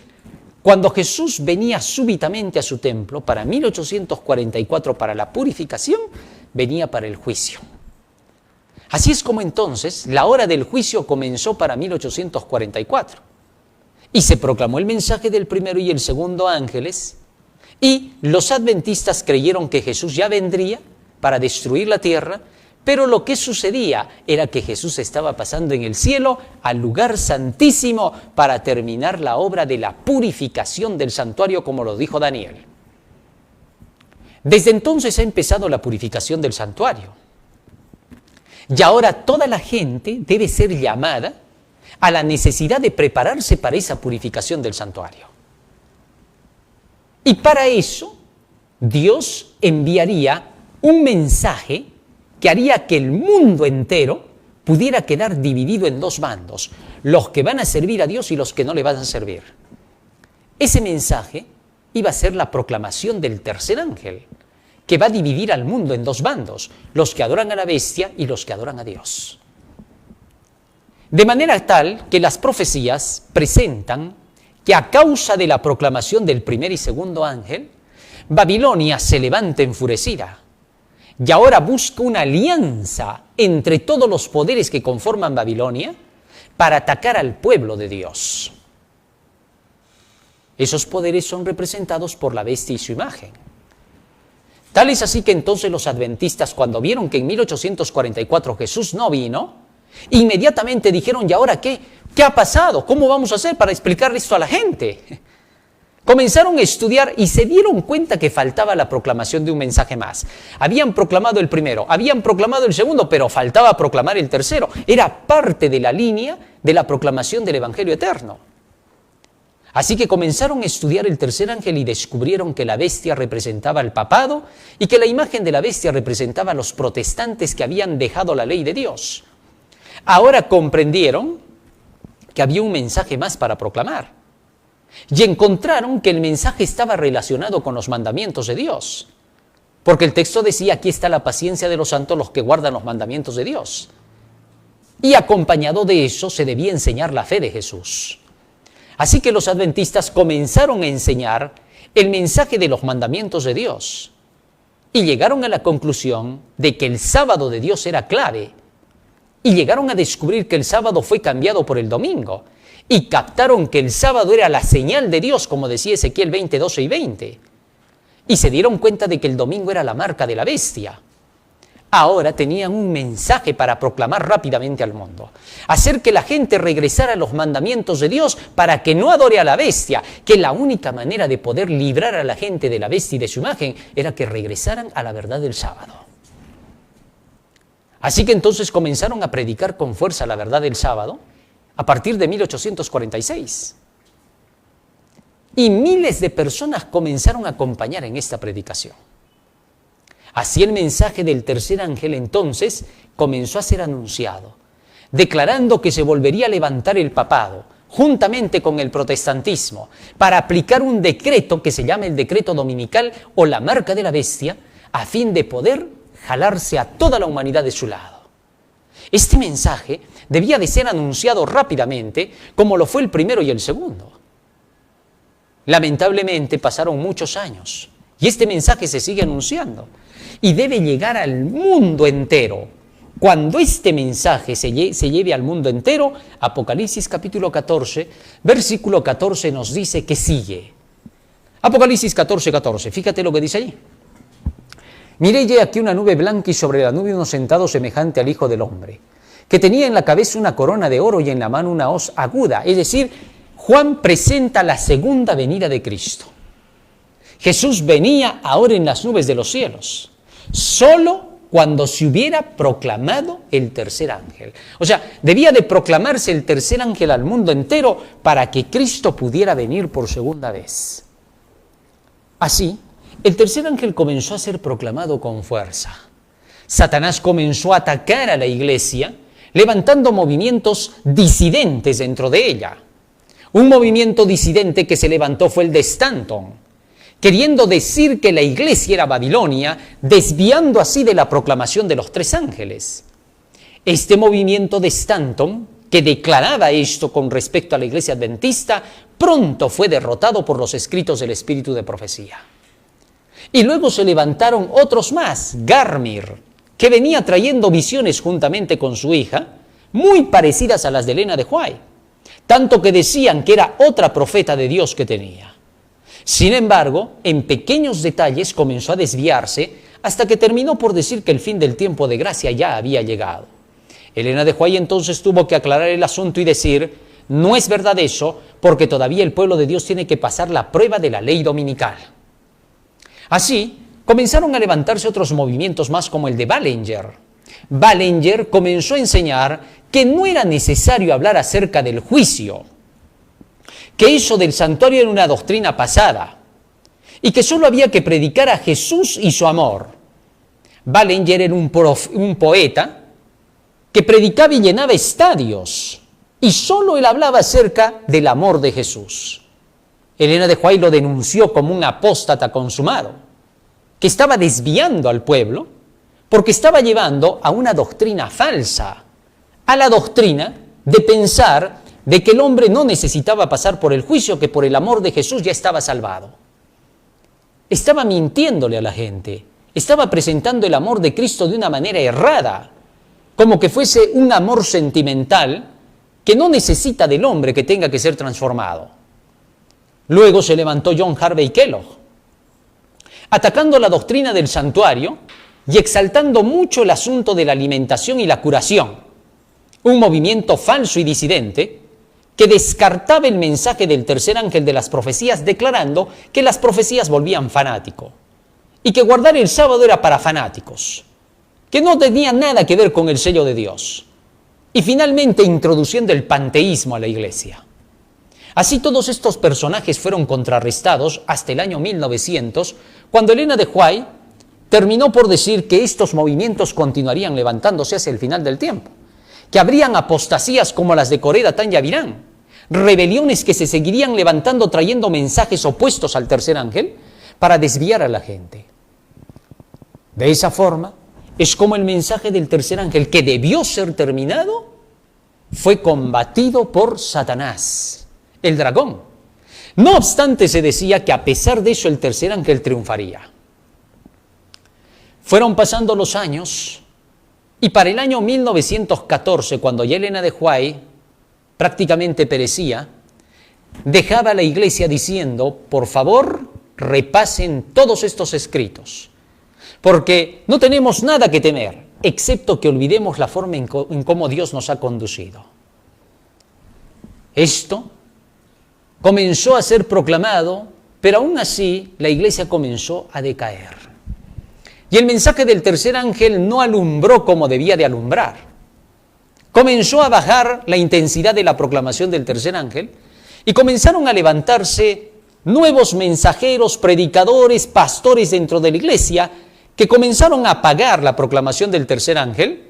cuando Jesús venía súbitamente a su templo para 1844 para la purificación, venía para el juicio. Así es como entonces la hora del juicio comenzó para 1844. Y se proclamó el mensaje del primero y el segundo ángeles, y los adventistas creyeron que Jesús ya vendría para destruir la tierra, pero lo que sucedía era que Jesús estaba pasando en el cielo al lugar santísimo para terminar la obra de la purificación del santuario, como lo dijo Daniel. Desde entonces ha empezado la purificación del santuario. Y ahora toda la gente debe ser llamada a la necesidad de prepararse para esa purificación del santuario. Y para eso, Dios enviaría un mensaje que haría que el mundo entero pudiera quedar dividido en dos bandos, los que van a servir a Dios y los que no le van a servir. Ese mensaje iba a ser la proclamación del tercer ángel, que va a dividir al mundo en dos bandos, los que adoran a la bestia y los que adoran a Dios. De manera tal que las profecías presentan que a causa de la proclamación del primer y segundo ángel, Babilonia se levanta enfurecida y ahora busca una alianza entre todos los poderes que conforman Babilonia para atacar al pueblo de Dios. Esos poderes son representados por la bestia y su imagen. Tal es así que entonces los adventistas, cuando vieron que en 1844 Jesús no vino, inmediatamente dijeron, ¿y ahora qué? ¿Qué ha pasado? ¿Cómo vamos a hacer para explicarle esto a la gente? Comenzaron a estudiar y se dieron cuenta que faltaba la proclamación de un mensaje más. Habían proclamado el primero, habían proclamado el segundo, pero faltaba proclamar el tercero. Era parte de la línea de la proclamación del Evangelio eterno. Así que comenzaron a estudiar el tercer ángel y descubrieron que la bestia representaba al papado y que la imagen de la bestia representaba a los protestantes que habían dejado la ley de Dios. Ahora comprendieron que había un mensaje más para proclamar. Y encontraron que el mensaje estaba relacionado con los mandamientos de Dios. Porque el texto decía, aquí está la paciencia de los santos, los que guardan los mandamientos de Dios. Y acompañado de eso se debía enseñar la fe de Jesús. Así que los adventistas comenzaron a enseñar el mensaje de los mandamientos de Dios. Y llegaron a la conclusión de que el sábado de Dios era clave. Y llegaron a descubrir que el sábado fue cambiado por el domingo. Y captaron que el sábado era la señal de Dios, como decía Ezequiel 20, 12 y 20. Y se dieron cuenta de que el domingo era la marca de la bestia. Ahora tenían un mensaje para proclamar rápidamente al mundo. Hacer que la gente regresara a los mandamientos de Dios para que no adore a la bestia. Que la única manera de poder librar a la gente de la bestia y de su imagen era que regresaran a la verdad del sábado. Así que entonces comenzaron a predicar con fuerza la verdad del sábado a partir de 1846. Y miles de personas comenzaron a acompañar en esta predicación. Así el mensaje del tercer ángel entonces comenzó a ser anunciado, declarando que se volvería a levantar el papado, juntamente con el protestantismo, para aplicar un decreto que se llama el decreto dominical o la marca de la bestia, a fin de poder jalarse a toda la humanidad de su lado. Este mensaje debía de ser anunciado rápidamente, como lo fue el primero y el segundo. Lamentablemente pasaron muchos años y este mensaje se sigue anunciando y debe llegar al mundo entero. Cuando este mensaje se lleve al mundo entero, Apocalipsis capítulo 14, versículo 14 nos dice que sigue. Apocalipsis 14, 14, fíjate lo que dice allí. Miré ya aquí una nube blanca y sobre la nube uno sentado semejante al Hijo del Hombre, que tenía en la cabeza una corona de oro y en la mano una hoz aguda. Es decir, Juan presenta la segunda venida de Cristo. Jesús venía ahora en las nubes de los cielos, solo cuando se hubiera proclamado el tercer ángel. O sea, debía de proclamarse el tercer ángel al mundo entero para que Cristo pudiera venir por segunda vez. Así, el tercer ángel comenzó a ser proclamado con fuerza. Satanás comenzó a atacar a la iglesia, levantando movimientos disidentes dentro de ella. Un movimiento disidente que se levantó fue el de Stanton, queriendo decir que la iglesia era Babilonia, desviando así de la proclamación de los tres ángeles. Este movimiento de Stanton, que declaraba esto con respecto a la iglesia adventista, pronto fue derrotado por los escritos del espíritu de profecía. Y luego se levantaron otros más, Garmir, que venía trayendo visiones juntamente con su hija, muy parecidas a las de Elena de White, tanto que decían que era otra profeta de Dios que tenía. Sin embargo, en pequeños detalles comenzó a desviarse hasta que terminó por decir que el fin del tiempo de gracia ya había llegado. Elena de White entonces tuvo que aclarar el asunto y decir, no es verdad eso, porque todavía el pueblo de Dios tiene que pasar la prueba de la ley dominical. Así, comenzaron a levantarse otros movimientos más como el de Ballinger. Ballinger comenzó a enseñar que no era necesario hablar acerca del juicio, que eso del santuario era una doctrina pasada y que solo había que predicar a Jesús y su amor. Ballinger era un poeta que predicaba y llenaba estadios y solo él hablaba acerca del amor de Jesús. Elena de White lo denunció como un apóstata consumado, que estaba desviando al pueblo porque estaba llevando a una doctrina falsa, a la doctrina de pensar de que el hombre no necesitaba pasar por el juicio, que por el amor de Jesús ya estaba salvado. Estaba mintiéndole a la gente, estaba presentando el amor de Cristo de una manera errada, como que fuese un amor sentimental que no necesita del hombre que tenga que ser transformado. Luego se levantó John Harvey Kellogg, atacando la doctrina del santuario y exaltando mucho el asunto de la alimentación y la curación. Un movimiento falso y disidente que descartaba el mensaje del tercer ángel de las profecías, declarando que las profecías volvían fanático y que guardar el sábado era para fanáticos, que no tenía nada que ver con el sello de Dios. Y finalmente introduciendo el panteísmo a la iglesia. Así todos estos personajes fueron contrarrestados hasta el año 1900, cuando Elena de White terminó por decir que estos movimientos continuarían levantándose hacia el final del tiempo, que habrían apostasías como las de Corea, Datán y Avirán, rebeliones que se seguirían levantando trayendo mensajes opuestos al tercer ángel para desviar a la gente. De esa forma, es como el mensaje del tercer ángel, que debió ser terminado, fue combatido por Satanás, el dragón. No obstante, se decía que a pesar de eso el tercer ángel triunfaría. Fueron pasando los años y para el año 1914, cuando ya Elena de White prácticamente perecía, dejaba a la iglesia diciendo: por favor, repasen todos estos escritos, porque no tenemos nada que temer, excepto que olvidemos la forma en cómo Dios nos ha conducido. Esto comenzó a ser proclamado, pero aún así la iglesia comenzó a decaer. Y el mensaje del tercer ángel no alumbró como debía de alumbrar. Comenzó a bajar la intensidad de la proclamación del tercer ángel y comenzaron a levantarse nuevos mensajeros, predicadores, pastores dentro de la iglesia, que comenzaron a apagar la proclamación del tercer ángel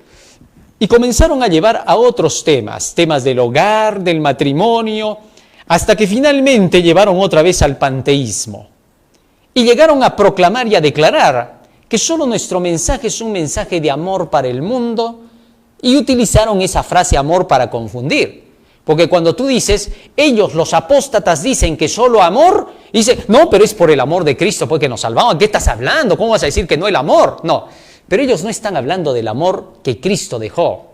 y comenzaron a llevar a otros temas del hogar, del matrimonio, hasta que finalmente llevaron otra vez al panteísmo. Y llegaron a proclamar y a declarar que solo nuestro mensaje es un mensaje de amor para el mundo, y utilizaron esa frase amor para confundir. Porque cuando tú dices, ellos, los apóstatas, dicen que solo amor, dice, no, pero es por el amor de Cristo porque nos salvamos. ¿Qué estás hablando? ¿Cómo vas a decir que no el amor? No, pero ellos no están hablando del amor que Cristo dejó.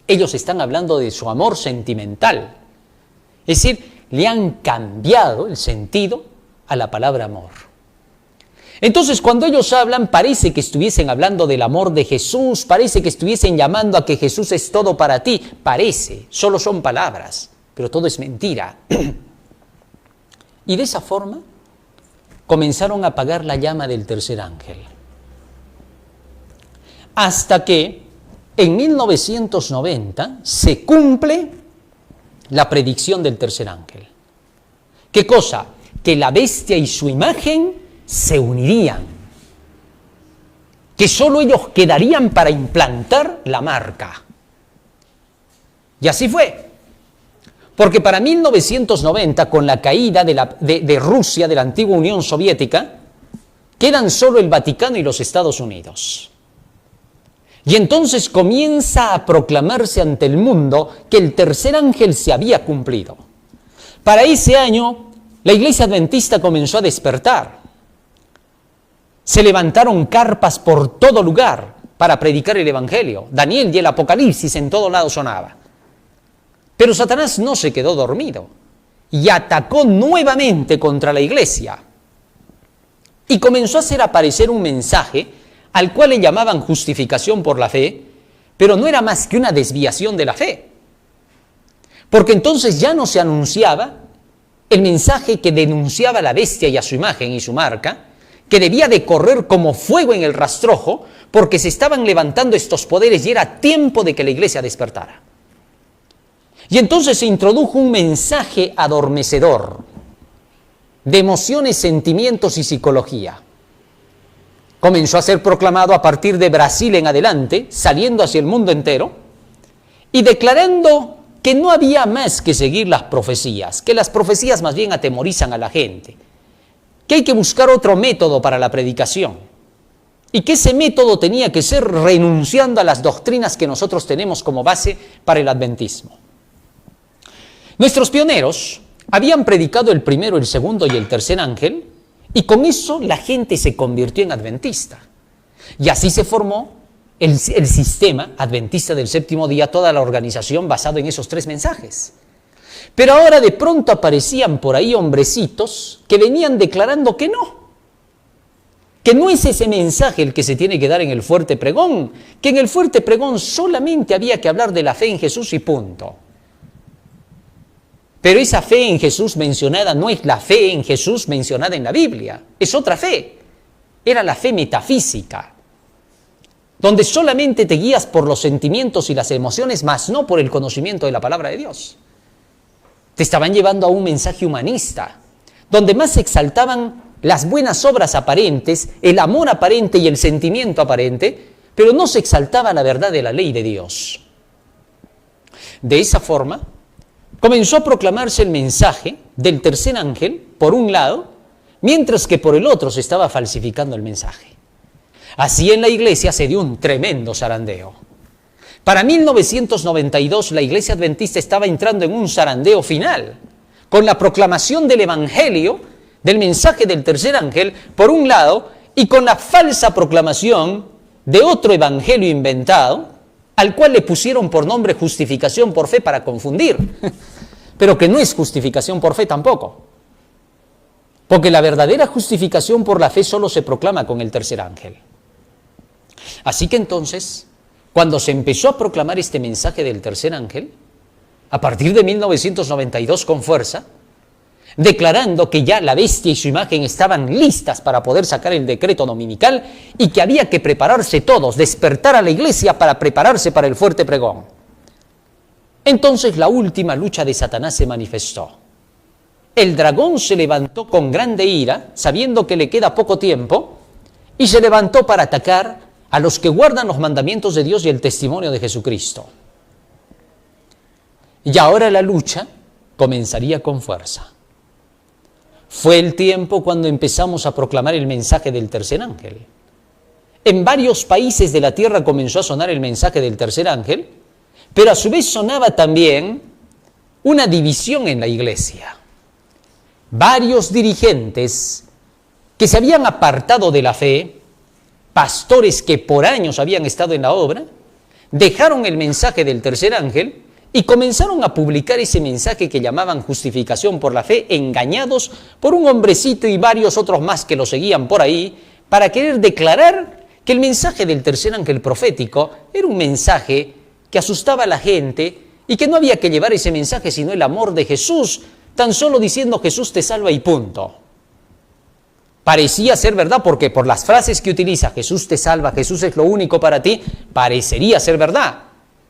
Ellos están hablando de su amor sentimental. Es decir, le han cambiado el sentido a la palabra amor. Entonces, cuando ellos hablan, parece que estuviesen hablando del amor de Jesús, parece que estuviesen llamando a que Jesús es todo para ti. Parece, solo son palabras, pero todo es mentira. Y de esa forma comenzaron a apagar la llama del tercer ángel. Hasta que en 1990 se cumple la predicción del tercer ángel. ¿Qué cosa? Que la bestia y su imagen se unirían, que solo ellos quedarían para implantar la marca. Y así fue, porque para 1990, con la caída de Rusia, de la antigua Unión Soviética, quedan solo el Vaticano y los Estados Unidos. Y entonces comienza a proclamarse ante el mundo que el tercer ángel se había cumplido. Para ese año, la iglesia adventista comenzó a despertar. Se levantaron carpas por todo lugar para predicar el evangelio. Daniel y el Apocalipsis en todo lado sonaba. Pero Satanás no se quedó dormido y atacó nuevamente contra la iglesia. Y comenzó a hacer aparecer un mensaje al cual le llamaban justificación por la fe, pero no era más que una desviación de la fe. Porque entonces ya no se anunciaba el mensaje que denunciaba a la bestia y a su imagen y su marca, que debía de correr como fuego en el rastrojo, porque se estaban levantando estos poderes y era tiempo de que la iglesia despertara. Y entonces se introdujo un mensaje adormecedor de emociones, sentimientos y psicología. Comenzó a ser proclamado a partir de Brasil en adelante, saliendo hacia el mundo entero, y declarando que no había más que seguir las profecías, que las profecías más bien atemorizan a la gente, que hay que buscar otro método para la predicación, y que ese método tenía que ser renunciando a las doctrinas que nosotros tenemos como base para el adventismo. Nuestros pioneros habían predicado el primero, el segundo y el tercer ángel, y con eso la gente se convirtió en adventista. Y así se formó el sistema adventista del séptimo día, toda la organización basada en esos tres mensajes. Pero ahora de pronto aparecían por ahí hombrecitos que venían declarando que no, que no es ese mensaje el que se tiene que dar en el fuerte pregón, que en el fuerte pregón solamente había que hablar de la fe en Jesús y punto. Pero esa fe en Jesús mencionada no es la fe en Jesús mencionada en la Biblia, es otra fe. Era la fe metafísica, donde solamente te guías por los sentimientos y las emociones, mas no por el conocimiento de la palabra de Dios. Te estaban llevando a un mensaje humanista, donde más se exaltaban las buenas obras aparentes, el amor aparente y el sentimiento aparente, pero no se exaltaba la verdad de la ley de Dios. De esa forma, comenzó a proclamarse el mensaje del tercer ángel, por un lado, mientras que por el otro se estaba falsificando el mensaje. Así en la iglesia se dio un tremendo zarandeo. Para 1992 la iglesia adventista estaba entrando en un zarandeo final, con la proclamación del evangelio, del mensaje del tercer ángel, por un lado, y con la falsa proclamación de otro evangelio inventado, al cual le pusieron por nombre justificación por fe para confundir, pero que no es justificación por fe tampoco, porque la verdadera justificación por la fe solo se proclama con el tercer ángel. Así que entonces, cuando se empezó a proclamar este mensaje del tercer ángel, a partir de 1992 con fuerza, declarando que ya la bestia y su imagen estaban listas para poder sacar el decreto dominical y que había que prepararse todos, despertar a la iglesia para prepararse para el fuerte pregón. Entonces la última lucha de Satanás se manifestó. El dragón se levantó con grande ira, sabiendo que le queda poco tiempo, y se levantó para atacar a los que guardan los mandamientos de Dios y el testimonio de Jesucristo. Y ahora la lucha comenzaría con fuerza. Fue el tiempo cuando empezamos a proclamar el mensaje del tercer ángel. En varios países de la tierra comenzó a sonar el mensaje del tercer ángel, pero a su vez sonaba también una división en la iglesia. Varios dirigentes que se habían apartado de la fe, pastores que por años habían estado en la obra, dejaron el mensaje del tercer ángel y comenzaron a publicar ese mensaje que llamaban justificación por la fe, engañados por un hombrecito y varios otros más que lo seguían por ahí, para querer declarar que el mensaje del tercer ángel profético era un mensaje que asustaba a la gente y que no había que llevar ese mensaje sino el amor de Jesús, tan solo diciendo Jesús te salva y punto. Parecía ser verdad porque por las frases que utiliza, Jesús te salva, Jesús es lo único para ti, parecería ser verdad,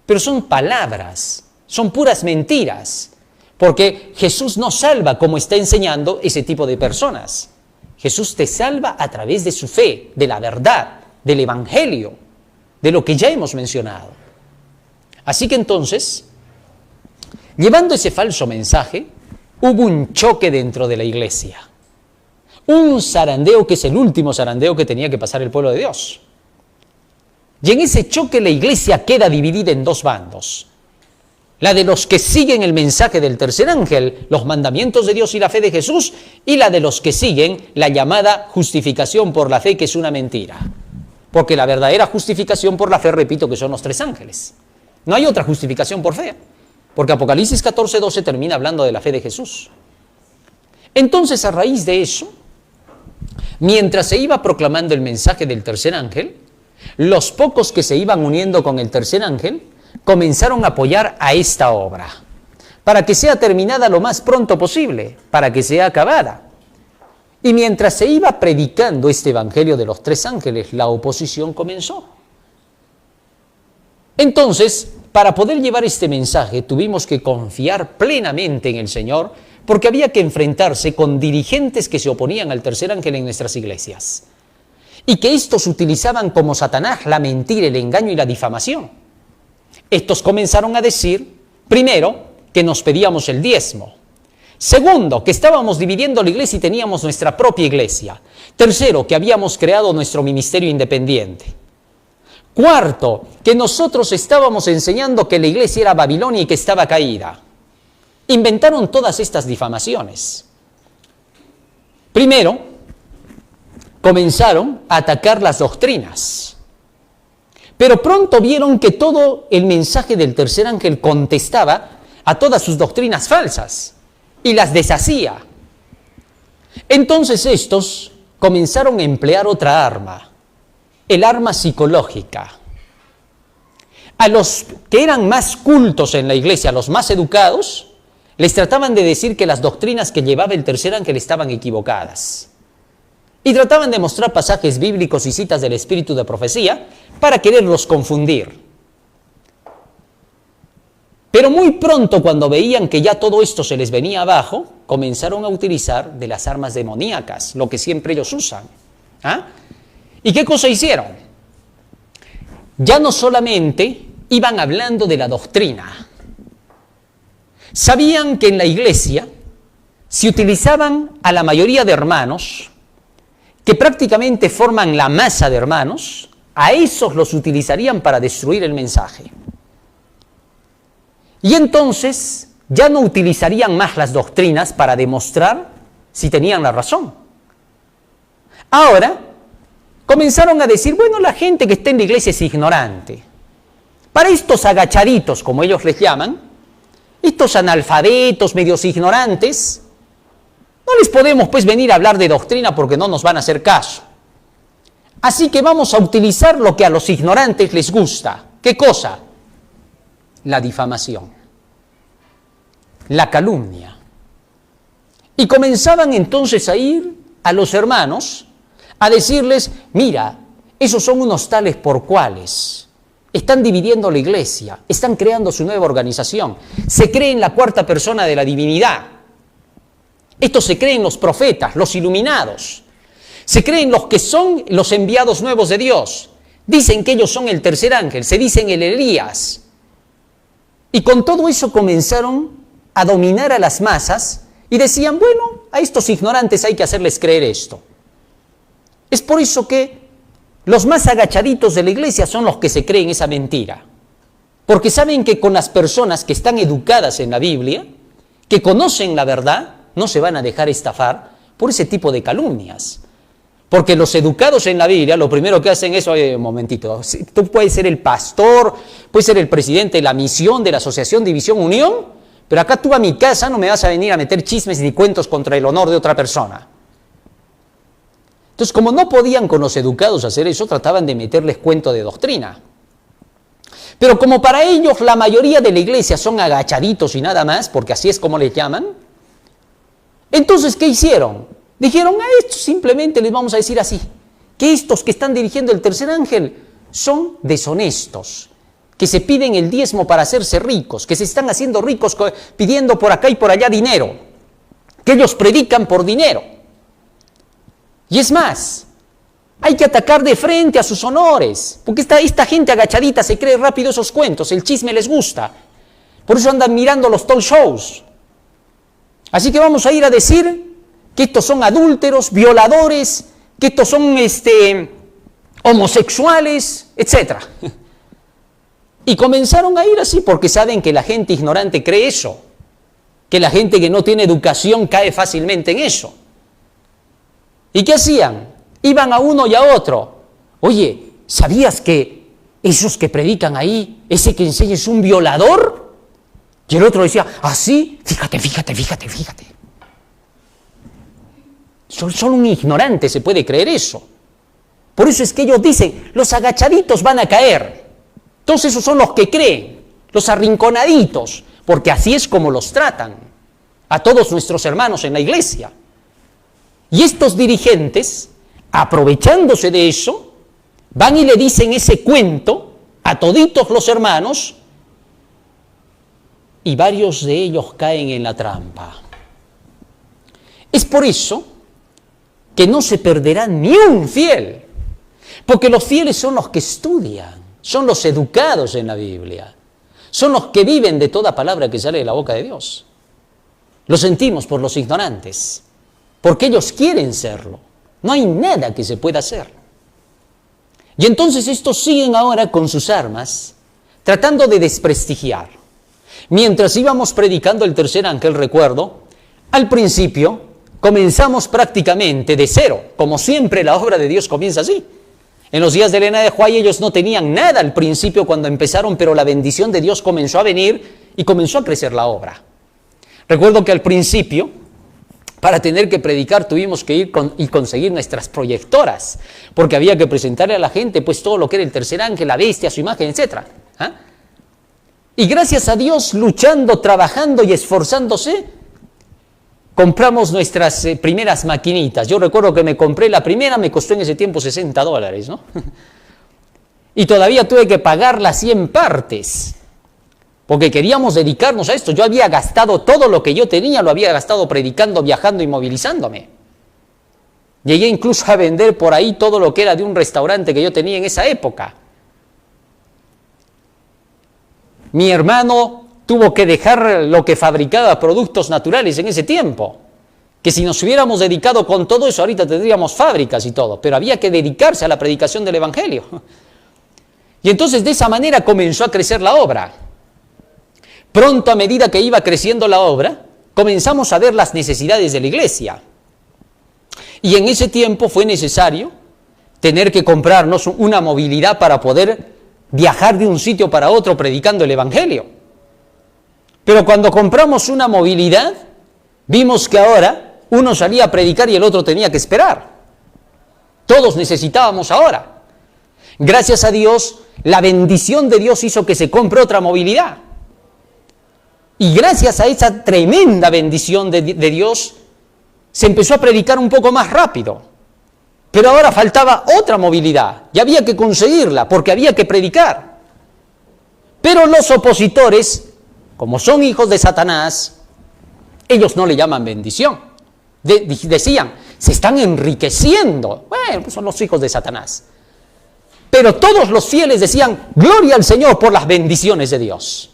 pero son palabras, son puras mentiras, porque Jesús no salva como está enseñando ese tipo de personas. Jesús te salva a través de su fe, de la verdad, del evangelio, de lo que ya hemos mencionado. Así que entonces, llevando ese falso mensaje, hubo un choque dentro de la iglesia. Un zarandeo que es el último zarandeo que tenía que pasar el pueblo de Dios. Y en ese choque la iglesia queda dividida en dos bandos. La de los que siguen el mensaje del tercer ángel, los mandamientos de Dios y la fe de Jesús, y la de los que siguen la llamada justificación por la fe, que es una mentira. Porque la verdadera justificación por la fe, repito, que son los tres ángeles. No hay otra justificación por fe, porque Apocalipsis 14:12 termina hablando de la fe de Jesús. Entonces, a raíz de eso, mientras se iba proclamando el mensaje del tercer ángel, los pocos que se iban uniendo con el tercer ángel comenzaron a apoyar a esta obra, para que sea terminada lo más pronto posible, para que sea acabada. Y mientras se iba predicando este evangelio de los tres ángeles, la oposición comenzó. Entonces, para poder llevar este mensaje, tuvimos que confiar plenamente en el Señor, porque había que enfrentarse con dirigentes que se oponían al tercer ángel en nuestras iglesias. Y que estos utilizaban como Satanás la mentira, el engaño y la difamación. Estos comenzaron a decir, primero, que nos pedíamos el diezmo. Segundo, que estábamos dividiendo la iglesia y teníamos nuestra propia iglesia. Tercero, que habíamos creado nuestro ministerio independiente. Cuarto, que nosotros estábamos enseñando que la iglesia era Babilonia y que estaba caída. Inventaron todas estas difamaciones. Primero, comenzaron a atacar las doctrinas. Pero pronto vieron que todo el mensaje del tercer ángel contestaba a todas sus doctrinas falsas y las deshacía. Entonces estos comenzaron a emplear otra arma, el arma psicológica. A los que eran más cultos en la iglesia, a los más educados, les trataban de decir que las doctrinas que llevaba el tercer ángel estaban equivocadas. Y trataban de mostrar pasajes bíblicos y citas del espíritu de profecía para quererlos confundir. Pero muy pronto, cuando veían que ya todo esto se les venía abajo, comenzaron a utilizar de las armas demoníacas, lo que siempre ellos usan. ¿Ah? ¿Y qué cosa hicieron? Ya no solamente iban hablando de la doctrina. Sabían que en la iglesia se utilizaban a la mayoría de hermanos, que prácticamente forman la masa de hermanos, a esos los utilizarían para destruir el mensaje. Y entonces ya no utilizarían más las doctrinas para demostrar si tenían la razón. Ahora comenzaron a decir, bueno, la gente que está en la iglesia es ignorante. Para estos agachaditos, como ellos les llaman, estos analfabetos, medios ignorantes, no les podemos pues venir a hablar de doctrina porque no nos van a hacer caso. Así que vamos a utilizar lo que a los ignorantes les gusta. ¿Qué cosa? La difamación, la calumnia. Y comenzaban entonces a ir a los hermanos a decirles, mira, esos son unos tales por cuales están dividiendo la iglesia, están creando su nueva organización, se creen la cuarta persona de la divinidad. Estos se creen los profetas, los iluminados, se creen los que son los enviados nuevos de Dios, dicen que ellos son el tercer ángel, se dicen el Elías. Y con todo eso comenzaron a dominar a las masas y decían, bueno, a estos ignorantes hay que hacerles creer esto. Es por eso que los más agachaditos de la iglesia son los que se creen esa mentira. Porque saben que con las personas que están educadas en la Biblia, que conocen la verdad, no se van a dejar estafar por ese tipo de calumnias. Porque los educados en la Biblia, lo primero que hacen es, oye, un momentito, tú puedes ser el pastor, puedes ser el presidente de la misión, de la asociación División Unión, pero acá tú a mi casa no me vas a venir a meter chismes ni cuentos contra el honor de otra persona. Entonces, como no podían con los educados hacer eso, trataban de meterles cuento de doctrina. Pero como para ellos la mayoría de la iglesia son agachaditos y nada más, porque así es como les llaman, entonces, ¿qué hicieron? Dijeron, a estos simplemente les vamos a decir así, que estos que están dirigiendo el tercer ángel son deshonestos, que se piden el diezmo para hacerse ricos, que se están haciendo ricos pidiendo por acá y por allá dinero, que ellos predican por dinero. Y es más, hay que atacar de frente a sus honores, porque esta gente agachadita se cree rápido esos cuentos, el chisme les gusta, por eso andan mirando los talk shows. Así que vamos a ir a decir que estos son adúlteros, violadores, que estos son homosexuales, etc. Y comenzaron a ir así porque saben que la gente ignorante cree eso, que la gente que no tiene educación cae fácilmente en eso. ¿Y qué hacían? Iban a uno y a otro. Oye, ¿sabías que esos que predican ahí, ese que enseña es un violador? Y el otro decía, ¿ah, sí? Fíjate. Solo un ignorante se puede creer eso. Por eso es que ellos dicen, los agachaditos van a caer. Todos esos son los que creen, los arrinconaditos, porque así es como los tratan a todos nuestros hermanos en la iglesia. Y estos dirigentes, aprovechándose de eso, van y le dicen ese cuento a toditos los hermanos, y varios de ellos caen en la trampa. Es por eso que no se perderá ni un fiel, porque los fieles son los que estudian, son los educados en la Biblia, son los que viven de toda palabra que sale de la boca de Dios. Lo sentimos por los ignorantes, porque ellos quieren serlo. No hay nada que se pueda hacer. Y entonces estos siguen ahora con sus armas, tratando de desprestigiar. Mientras íbamos predicando el tercer ángel, recuerdo, al principio comenzamos prácticamente de cero. Como siempre, la obra de Dios comienza así. En los días de Elena de White ellos no tenían nada al principio cuando empezaron, pero la bendición de Dios comenzó a venir y comenzó a crecer la obra. Recuerdo que al principio, Para tener que predicar tuvimos que ir y conseguir nuestras proyectoras, porque había que presentarle a la gente pues todo lo que era el tercer ángel, la bestia, su imagen, etc. Y gracias a Dios, luchando, trabajando y esforzándose, compramos nuestras primeras maquinitas. Yo recuerdo que me compré la primera, me costó en ese tiempo $60, ¿no? Y todavía tuve que pagarla así en partes, porque queríamos dedicarnos a esto. Yo había gastado todo lo que yo tenía, lo había gastado predicando, viajando y movilizándome. Llegué incluso a vender por ahí todo lo que era de un restaurante que yo tenía en esa época. Mi hermano tuvo que dejar lo que fabricaba productos naturales en ese tiempo, que si nos hubiéramos dedicado con todo eso, ahorita tendríamos fábricas y todo, pero había que dedicarse a la predicación del Evangelio. Y entonces de esa manera comenzó a crecer la obra. Pronto, a medida que iba creciendo la obra, comenzamos a ver las necesidades de la iglesia. Y en ese tiempo fue necesario tener que comprarnos una movilidad para poder viajar de un sitio para otro predicando el Evangelio. Pero cuando compramos una movilidad, vimos que ahora uno salía a predicar y el otro tenía que esperar. Todos necesitábamos ahora. Gracias a Dios, la bendición de Dios hizo que se compre otra movilidad. Y gracias a esa tremenda bendición de Dios, se empezó a predicar un poco más rápido. Pero ahora faltaba otra movilidad, y había que conseguirla, porque había que predicar. Pero los opositores, como son hijos de Satanás, ellos no le llaman bendición. Decían, se están enriqueciendo. Bueno, pues son los hijos de Satanás. Pero todos los fieles decían, gloria al Señor por las bendiciones de Dios.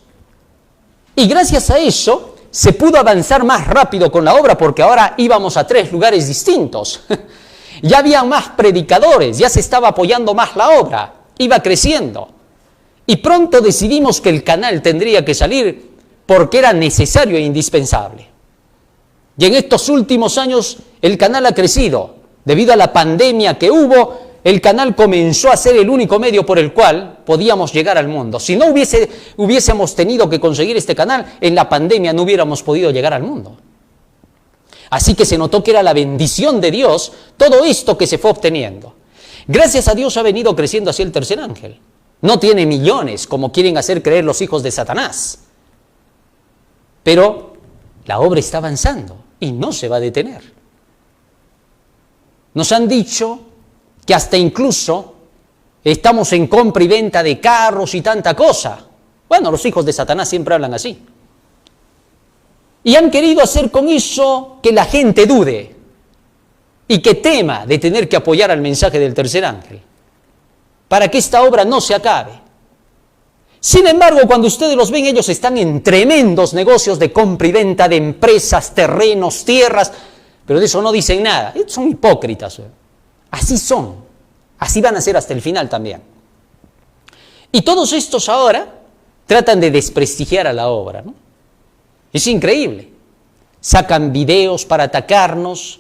Y gracias a eso se pudo avanzar más rápido con la obra, porque ahora íbamos a 3 lugares distintos. Ya había más predicadores, ya se estaba apoyando más la obra, iba creciendo. Y pronto decidimos que el canal tendría que salir porque era necesario e indispensable. Y en estos últimos años el canal ha crecido. Debido a la pandemia que hubo, el canal comenzó a ser el único medio por el cual podíamos llegar al mundo. Si no hubiésemos tenido que conseguir este canal, en la pandemia no hubiéramos podido llegar al mundo. Así que se notó que era la bendición de Dios todo esto que se fue obteniendo. Gracias a Dios ha venido creciendo así el tercer ángel. No tiene millones como quieren hacer creer los hijos de Satanás. Pero la obra está avanzando y no se va a detener. Nos han dicho que hasta incluso estamos en compra y venta de carros y tanta cosa. Bueno, los hijos de Satanás siempre hablan así. Y han querido hacer con eso que la gente dude y que tema de tener que apoyar al mensaje del tercer ángel, para que esta obra no se acabe. Sin embargo, cuando ustedes los ven, ellos están en tremendos negocios de compra y venta de empresas, terrenos, tierras, pero de eso no dicen nada. Son hipócritas. Así son. Así van a ser hasta el final también. Y todos estos ahora tratan de desprestigiar a la obra, ¿no? Es increíble. Sacan videos para atacarnos,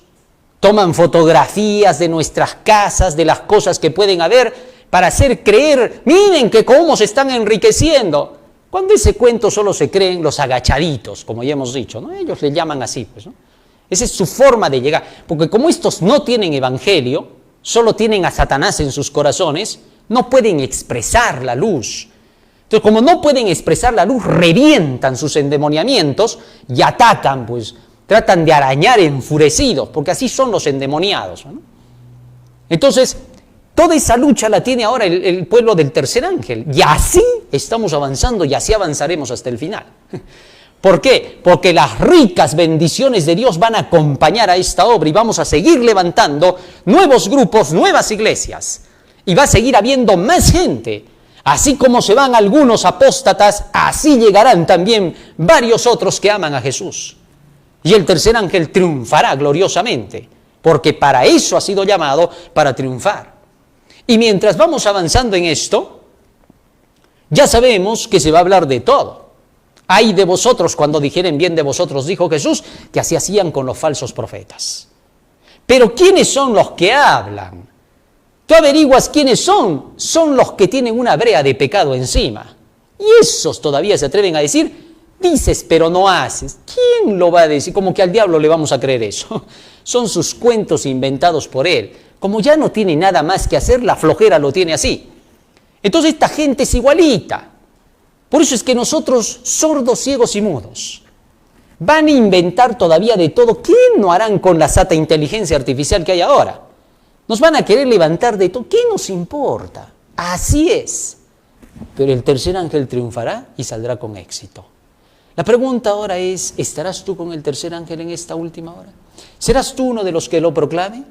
toman fotografías de nuestras casas, de las cosas que pueden haber, para hacer creer, miren que cómo se están enriqueciendo. Cuando ese cuento solo se creen los agachaditos, como ya hemos dicho, ¿no? Ellos le llaman así, pues, ¿no? Esa es su forma de llegar, porque como estos no tienen evangelio, solo tienen a Satanás en sus corazones, no pueden expresar la luz. Entonces, como no pueden expresar la luz, revientan sus endemoniamientos y atacan, pues, tratan de arañar enfurecidos, porque así son los endemoniados, ¿no? Entonces, toda esa lucha la tiene ahora el pueblo del tercer ángel, y así estamos avanzando y así avanzaremos hasta el final. ¿Por qué? Porque las ricas bendiciones de Dios van a acompañar a esta obra y vamos a seguir levantando nuevos grupos, nuevas iglesias, y va a seguir habiendo más gente. Así como se van algunos apóstatas, así llegarán también varios otros que aman a Jesús. Y el tercer ángel triunfará gloriosamente, porque para eso ha sido llamado, para triunfar. Y mientras vamos avanzando en esto, ya sabemos que se va a hablar de todo. Ay de vosotros cuando dijeren bien de vosotros, dijo Jesús, que así hacían con los falsos profetas. Pero ¿quiénes son los que hablan? Tú averiguas quiénes son los que tienen una brea de pecado encima. Y esos todavía se atreven a decir Dices, pero no haces. ¿Quién lo va a decir? Como que al diablo le vamos a creer eso. Son sus cuentos inventados por él. Como ya no tiene nada más que hacer, la flojera lo tiene así. Entonces esta gente es igualita. Por eso es que nosotros, sordos, ciegos y mudos, van a inventar todavía de todo. ¿Qué no harán con la santa inteligencia artificial que hay ahora? Nos van a querer levantar de todo. ¿Qué nos importa? Así es. Pero el tercer ángel triunfará y saldrá con éxito. La pregunta ahora es, ¿estarás tú con el tercer ángel en esta última hora? ¿Serás tú uno de los que lo proclame?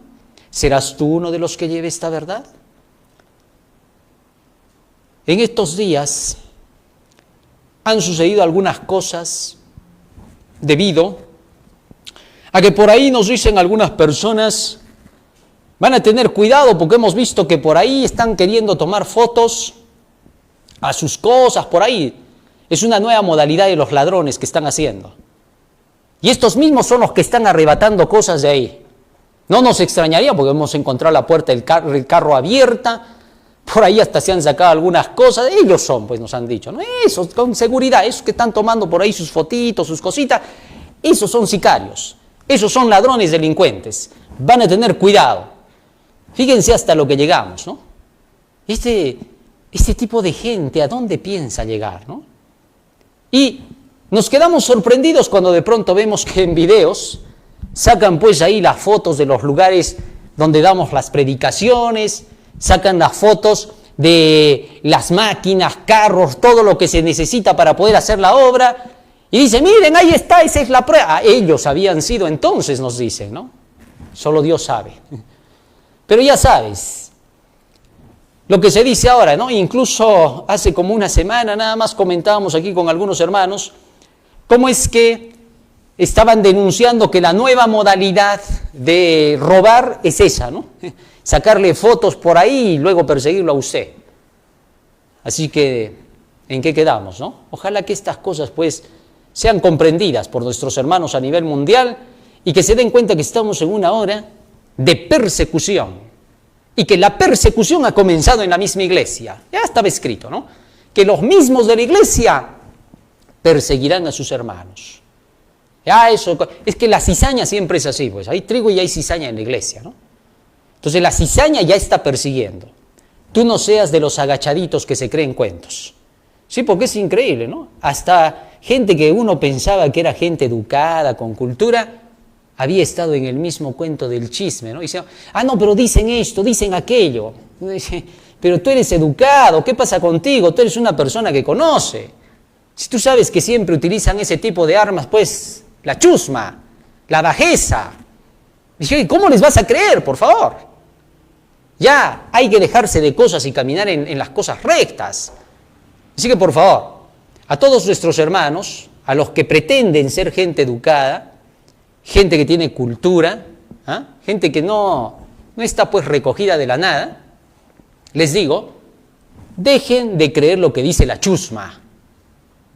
¿Serás tú uno de los que lleve esta verdad? En estos días han sucedido algunas cosas debido a que por ahí nos dicen algunas personas, van a tener cuidado porque hemos visto que por ahí están queriendo tomar fotos a sus cosas, por ahí. Es una nueva modalidad de los ladrones que están haciendo. Y estos mismos son los que están arrebatando cosas de ahí. No nos extrañaría porque hemos encontrado la puerta del carro abierta, por ahí hasta se han sacado algunas cosas. Ellos son, pues nos han dicho, ¿no? Esos con seguridad, esos que están tomando por ahí sus fotitos, sus cositas, esos son sicarios, esos son ladrones delincuentes. Van a tener cuidado. Fíjense hasta lo que llegamos, ¿no? Este tipo de gente, ¿a dónde piensa llegar, no? Y nos quedamos sorprendidos cuando de pronto vemos que en videos sacan pues ahí las fotos de los lugares donde damos las predicaciones, sacan las fotos de las máquinas, carros, todo lo que se necesita para poder hacer la obra, y dicen, miren, ahí está, esa es la prueba. Ellos habían sido entonces, nos dicen, ¿no? Solo Dios sabe. Pero ya sabes lo que se dice ahora, ¿no? Incluso hace como una semana nada más comentábamos aquí con algunos hermanos cómo es que estaban denunciando que la nueva modalidad de robar es esa, ¿no? Sacarle fotos por ahí y luego perseguirlo a usted. Así que, ¿en qué quedamos, no? Ojalá que estas cosas, pues, sean comprendidas por nuestros hermanos a nivel mundial y que se den cuenta que estamos en una hora de persecución. Y que la persecución ha comenzado en la misma iglesia. Ya estaba escrito, ¿no? Que los mismos de la iglesia perseguirán a sus hermanos. Ya eso, es que la cizaña siempre es así, pues. Hay trigo y hay cizaña en la iglesia, ¿no? Entonces la cizaña ya está persiguiendo. Tú no seas de los agachaditos que se creen cuentos. Sí, porque es increíble, ¿no? Hasta gente que uno pensaba que era gente educada, con cultura, había estado en el mismo cuento del chisme, ¿no? Y decía, no, pero dicen esto, dicen aquello. Dice, pero tú eres educado, ¿qué pasa contigo? Tú eres una persona que conoce. Si tú sabes que siempre utilizan ese tipo de armas, pues, la chusma, la bajeza. Dice, ¿cómo les vas a creer, por favor? Ya, hay que dejarse de cosas y caminar en las cosas rectas. Así que, por favor, a todos nuestros hermanos, a los que pretenden ser gente educada, gente que tiene cultura, gente que no está pues recogida de la nada, les digo, dejen de creer lo que dice la chusma.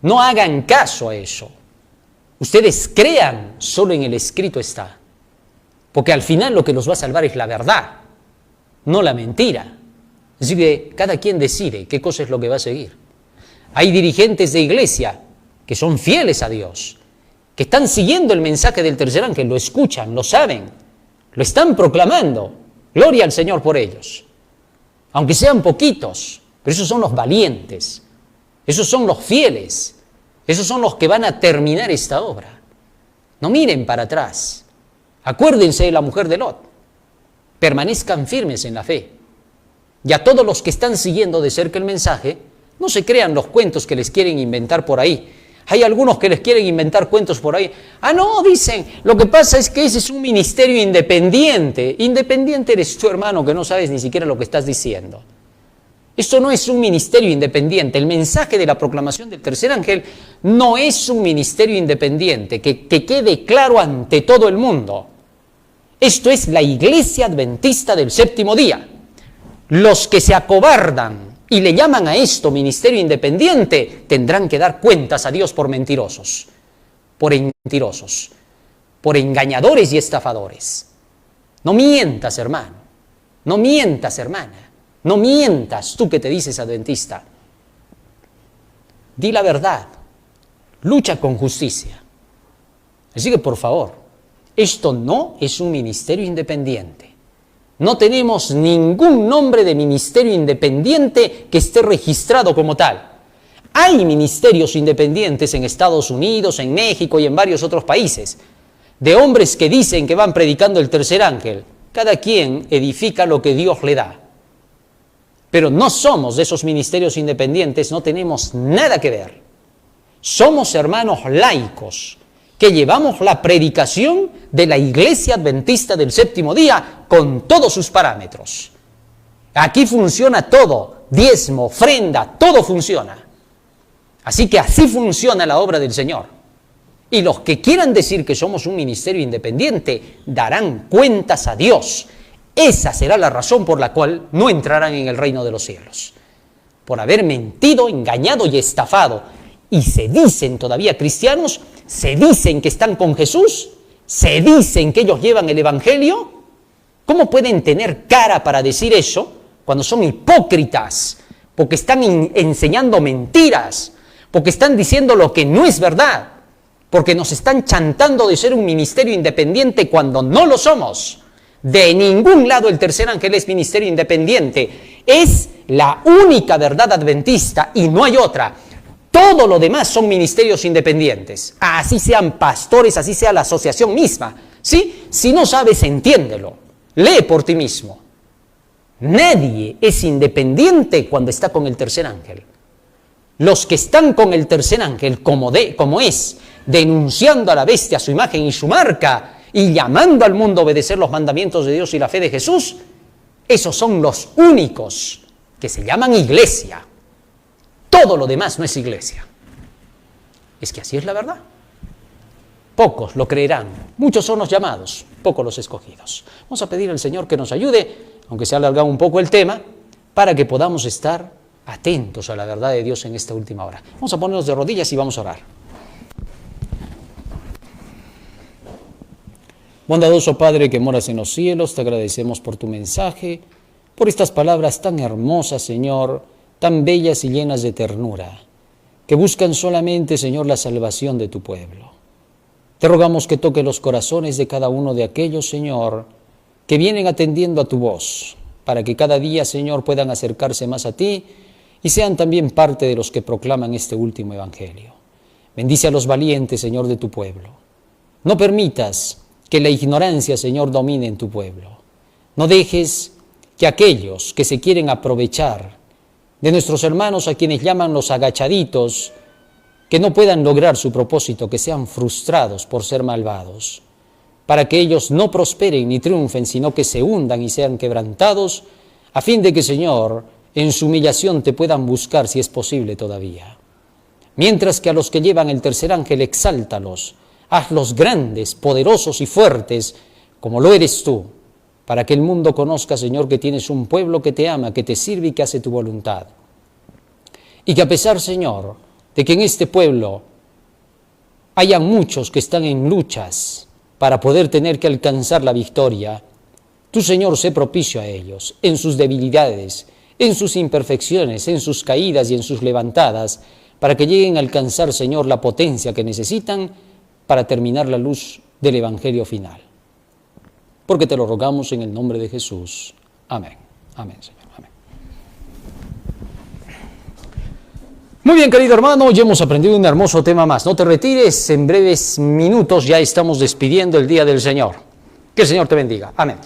No hagan caso a eso. Ustedes crean, solo en el escrito está. Porque al final lo que los va a salvar es la verdad, no la mentira. Así que cada quien decide qué cosa es lo que va a seguir. Hay dirigentes de iglesia que son fieles a Dios, que están siguiendo el mensaje del tercer ángel, lo escuchan, lo saben, lo están proclamando. Gloria al Señor por ellos. Aunque sean poquitos, pero esos son los valientes, esos son los fieles, esos son los que van a terminar esta obra. No miren para atrás. Acuérdense de la mujer de Lot. Permanezcan firmes en la fe. Y a todos los que están siguiendo de cerca el mensaje, no se crean los cuentos que les quieren inventar por ahí. Hay algunos que les quieren inventar cuentos por ahí. No, dicen, lo que pasa es que ese es un ministerio independiente. Independiente eres tú, hermano, que no sabes ni siquiera lo que estás diciendo. Esto no es un ministerio independiente. El mensaje de la proclamación del tercer ángel no es un ministerio independiente. Que quede claro ante todo el mundo. Esto es la iglesia adventista del séptimo día. Los que se acobardan y le llaman a esto ministerio independiente, tendrán que dar cuentas a Dios por mentirosos, por engañadores y estafadores. No mientas, hermano, no mientas, hermana, no mientas tú que te dices adventista. Di la verdad, lucha con justicia. Así que, por favor, esto no es un ministerio independiente. No tenemos ningún nombre de ministerio independiente que esté registrado como tal. Hay ministerios independientes en Estados Unidos, en México y en varios otros países, de hombres que dicen que van predicando el tercer ángel. Cada quien edifica lo que Dios le da. Pero no somos de esos ministerios independientes, no tenemos nada que ver. Somos hermanos laicos que llevamos la predicación de la Iglesia Adventista del Séptimo Día con todos sus parámetros. Aquí funciona todo, diezmo, ofrenda, todo funciona. Así que así funciona la obra del Señor. Y los que quieran decir que somos un ministerio independiente darán cuentas a Dios. Esa será la razón por la cual no entrarán en el reino de los cielos. Por haber mentido, engañado y estafado. Y se dicen todavía cristianos, se dicen que están con Jesús, se dicen que ellos llevan el Evangelio. ¿Cómo pueden tener cara para decir eso cuando son hipócritas? Porque están enseñando mentiras, porque están diciendo lo que no es verdad, porque nos están chantando de ser un ministerio independiente cuando no lo somos. De ningún lado el tercer ángel es ministerio independiente. Es la única verdad adventista y no hay otra. Todo lo demás son ministerios independientes. Así sean pastores, así sea la asociación misma. ¿Sí? Si no sabes, entiéndelo. Lee por ti mismo. Nadie es independiente cuando está con el tercer ángel. Los que están con el tercer ángel, como es, denunciando a la bestia, su imagen y su marca, y llamando al mundo a obedecer los mandamientos de Dios y la fe de Jesús, esos son los únicos que se llaman iglesia. Todo lo demás no es iglesia. Es que así es la verdad. Pocos lo creerán, muchos son los llamados, pocos los escogidos. Vamos a pedir al Señor que nos ayude, aunque se ha alargado un poco el tema, para que podamos estar atentos a la verdad de Dios en esta última hora. Vamos a ponernos de rodillas y vamos a orar. Bondadoso Padre que moras en los cielos, te agradecemos por tu mensaje, por estas palabras tan hermosas, Señor, tan bellas y llenas de ternura, que buscan solamente, Señor, la salvación de tu pueblo. Te rogamos que toque los corazones de cada uno de aquellos, Señor, que vienen atendiendo a tu voz, para que cada día, Señor, puedan acercarse más a ti y sean también parte de los que proclaman este último evangelio. Bendice a los valientes, Señor, de tu pueblo. No permitas que la ignorancia, Señor, domine en tu pueblo. No dejes que aquellos que se quieren aprovechar de nuestros hermanos a quienes llaman los agachaditos, que no puedan lograr su propósito, que sean frustrados por ser malvados, para que ellos no prosperen ni triunfen, sino que se hundan y sean quebrantados, a fin de que, Señor, en su humillación te puedan buscar si es posible todavía. Mientras que a los que llevan el tercer ángel, exáltalos, hazlos grandes, poderosos y fuertes, como lo eres tú, para que el mundo conozca, Señor, que tienes un pueblo que te ama, que te sirve y que hace tu voluntad. Y que a pesar, Señor, de que en este pueblo haya muchos que están en luchas para poder tener que alcanzar la victoria, tú, Señor, sé propicio a ellos, en sus debilidades, en sus imperfecciones, en sus caídas y en sus levantadas, para que lleguen a alcanzar, Señor, la potencia que necesitan para terminar la luz del Evangelio final. Porque te lo rogamos en el nombre de Jesús. Amén. Amén, Señor. Amén. Muy bien, querido hermano, ya hemos aprendido un hermoso tema más. No te retires, en breves minutos ya estamos despidiendo el día del Señor. Que el Señor te bendiga. Amén.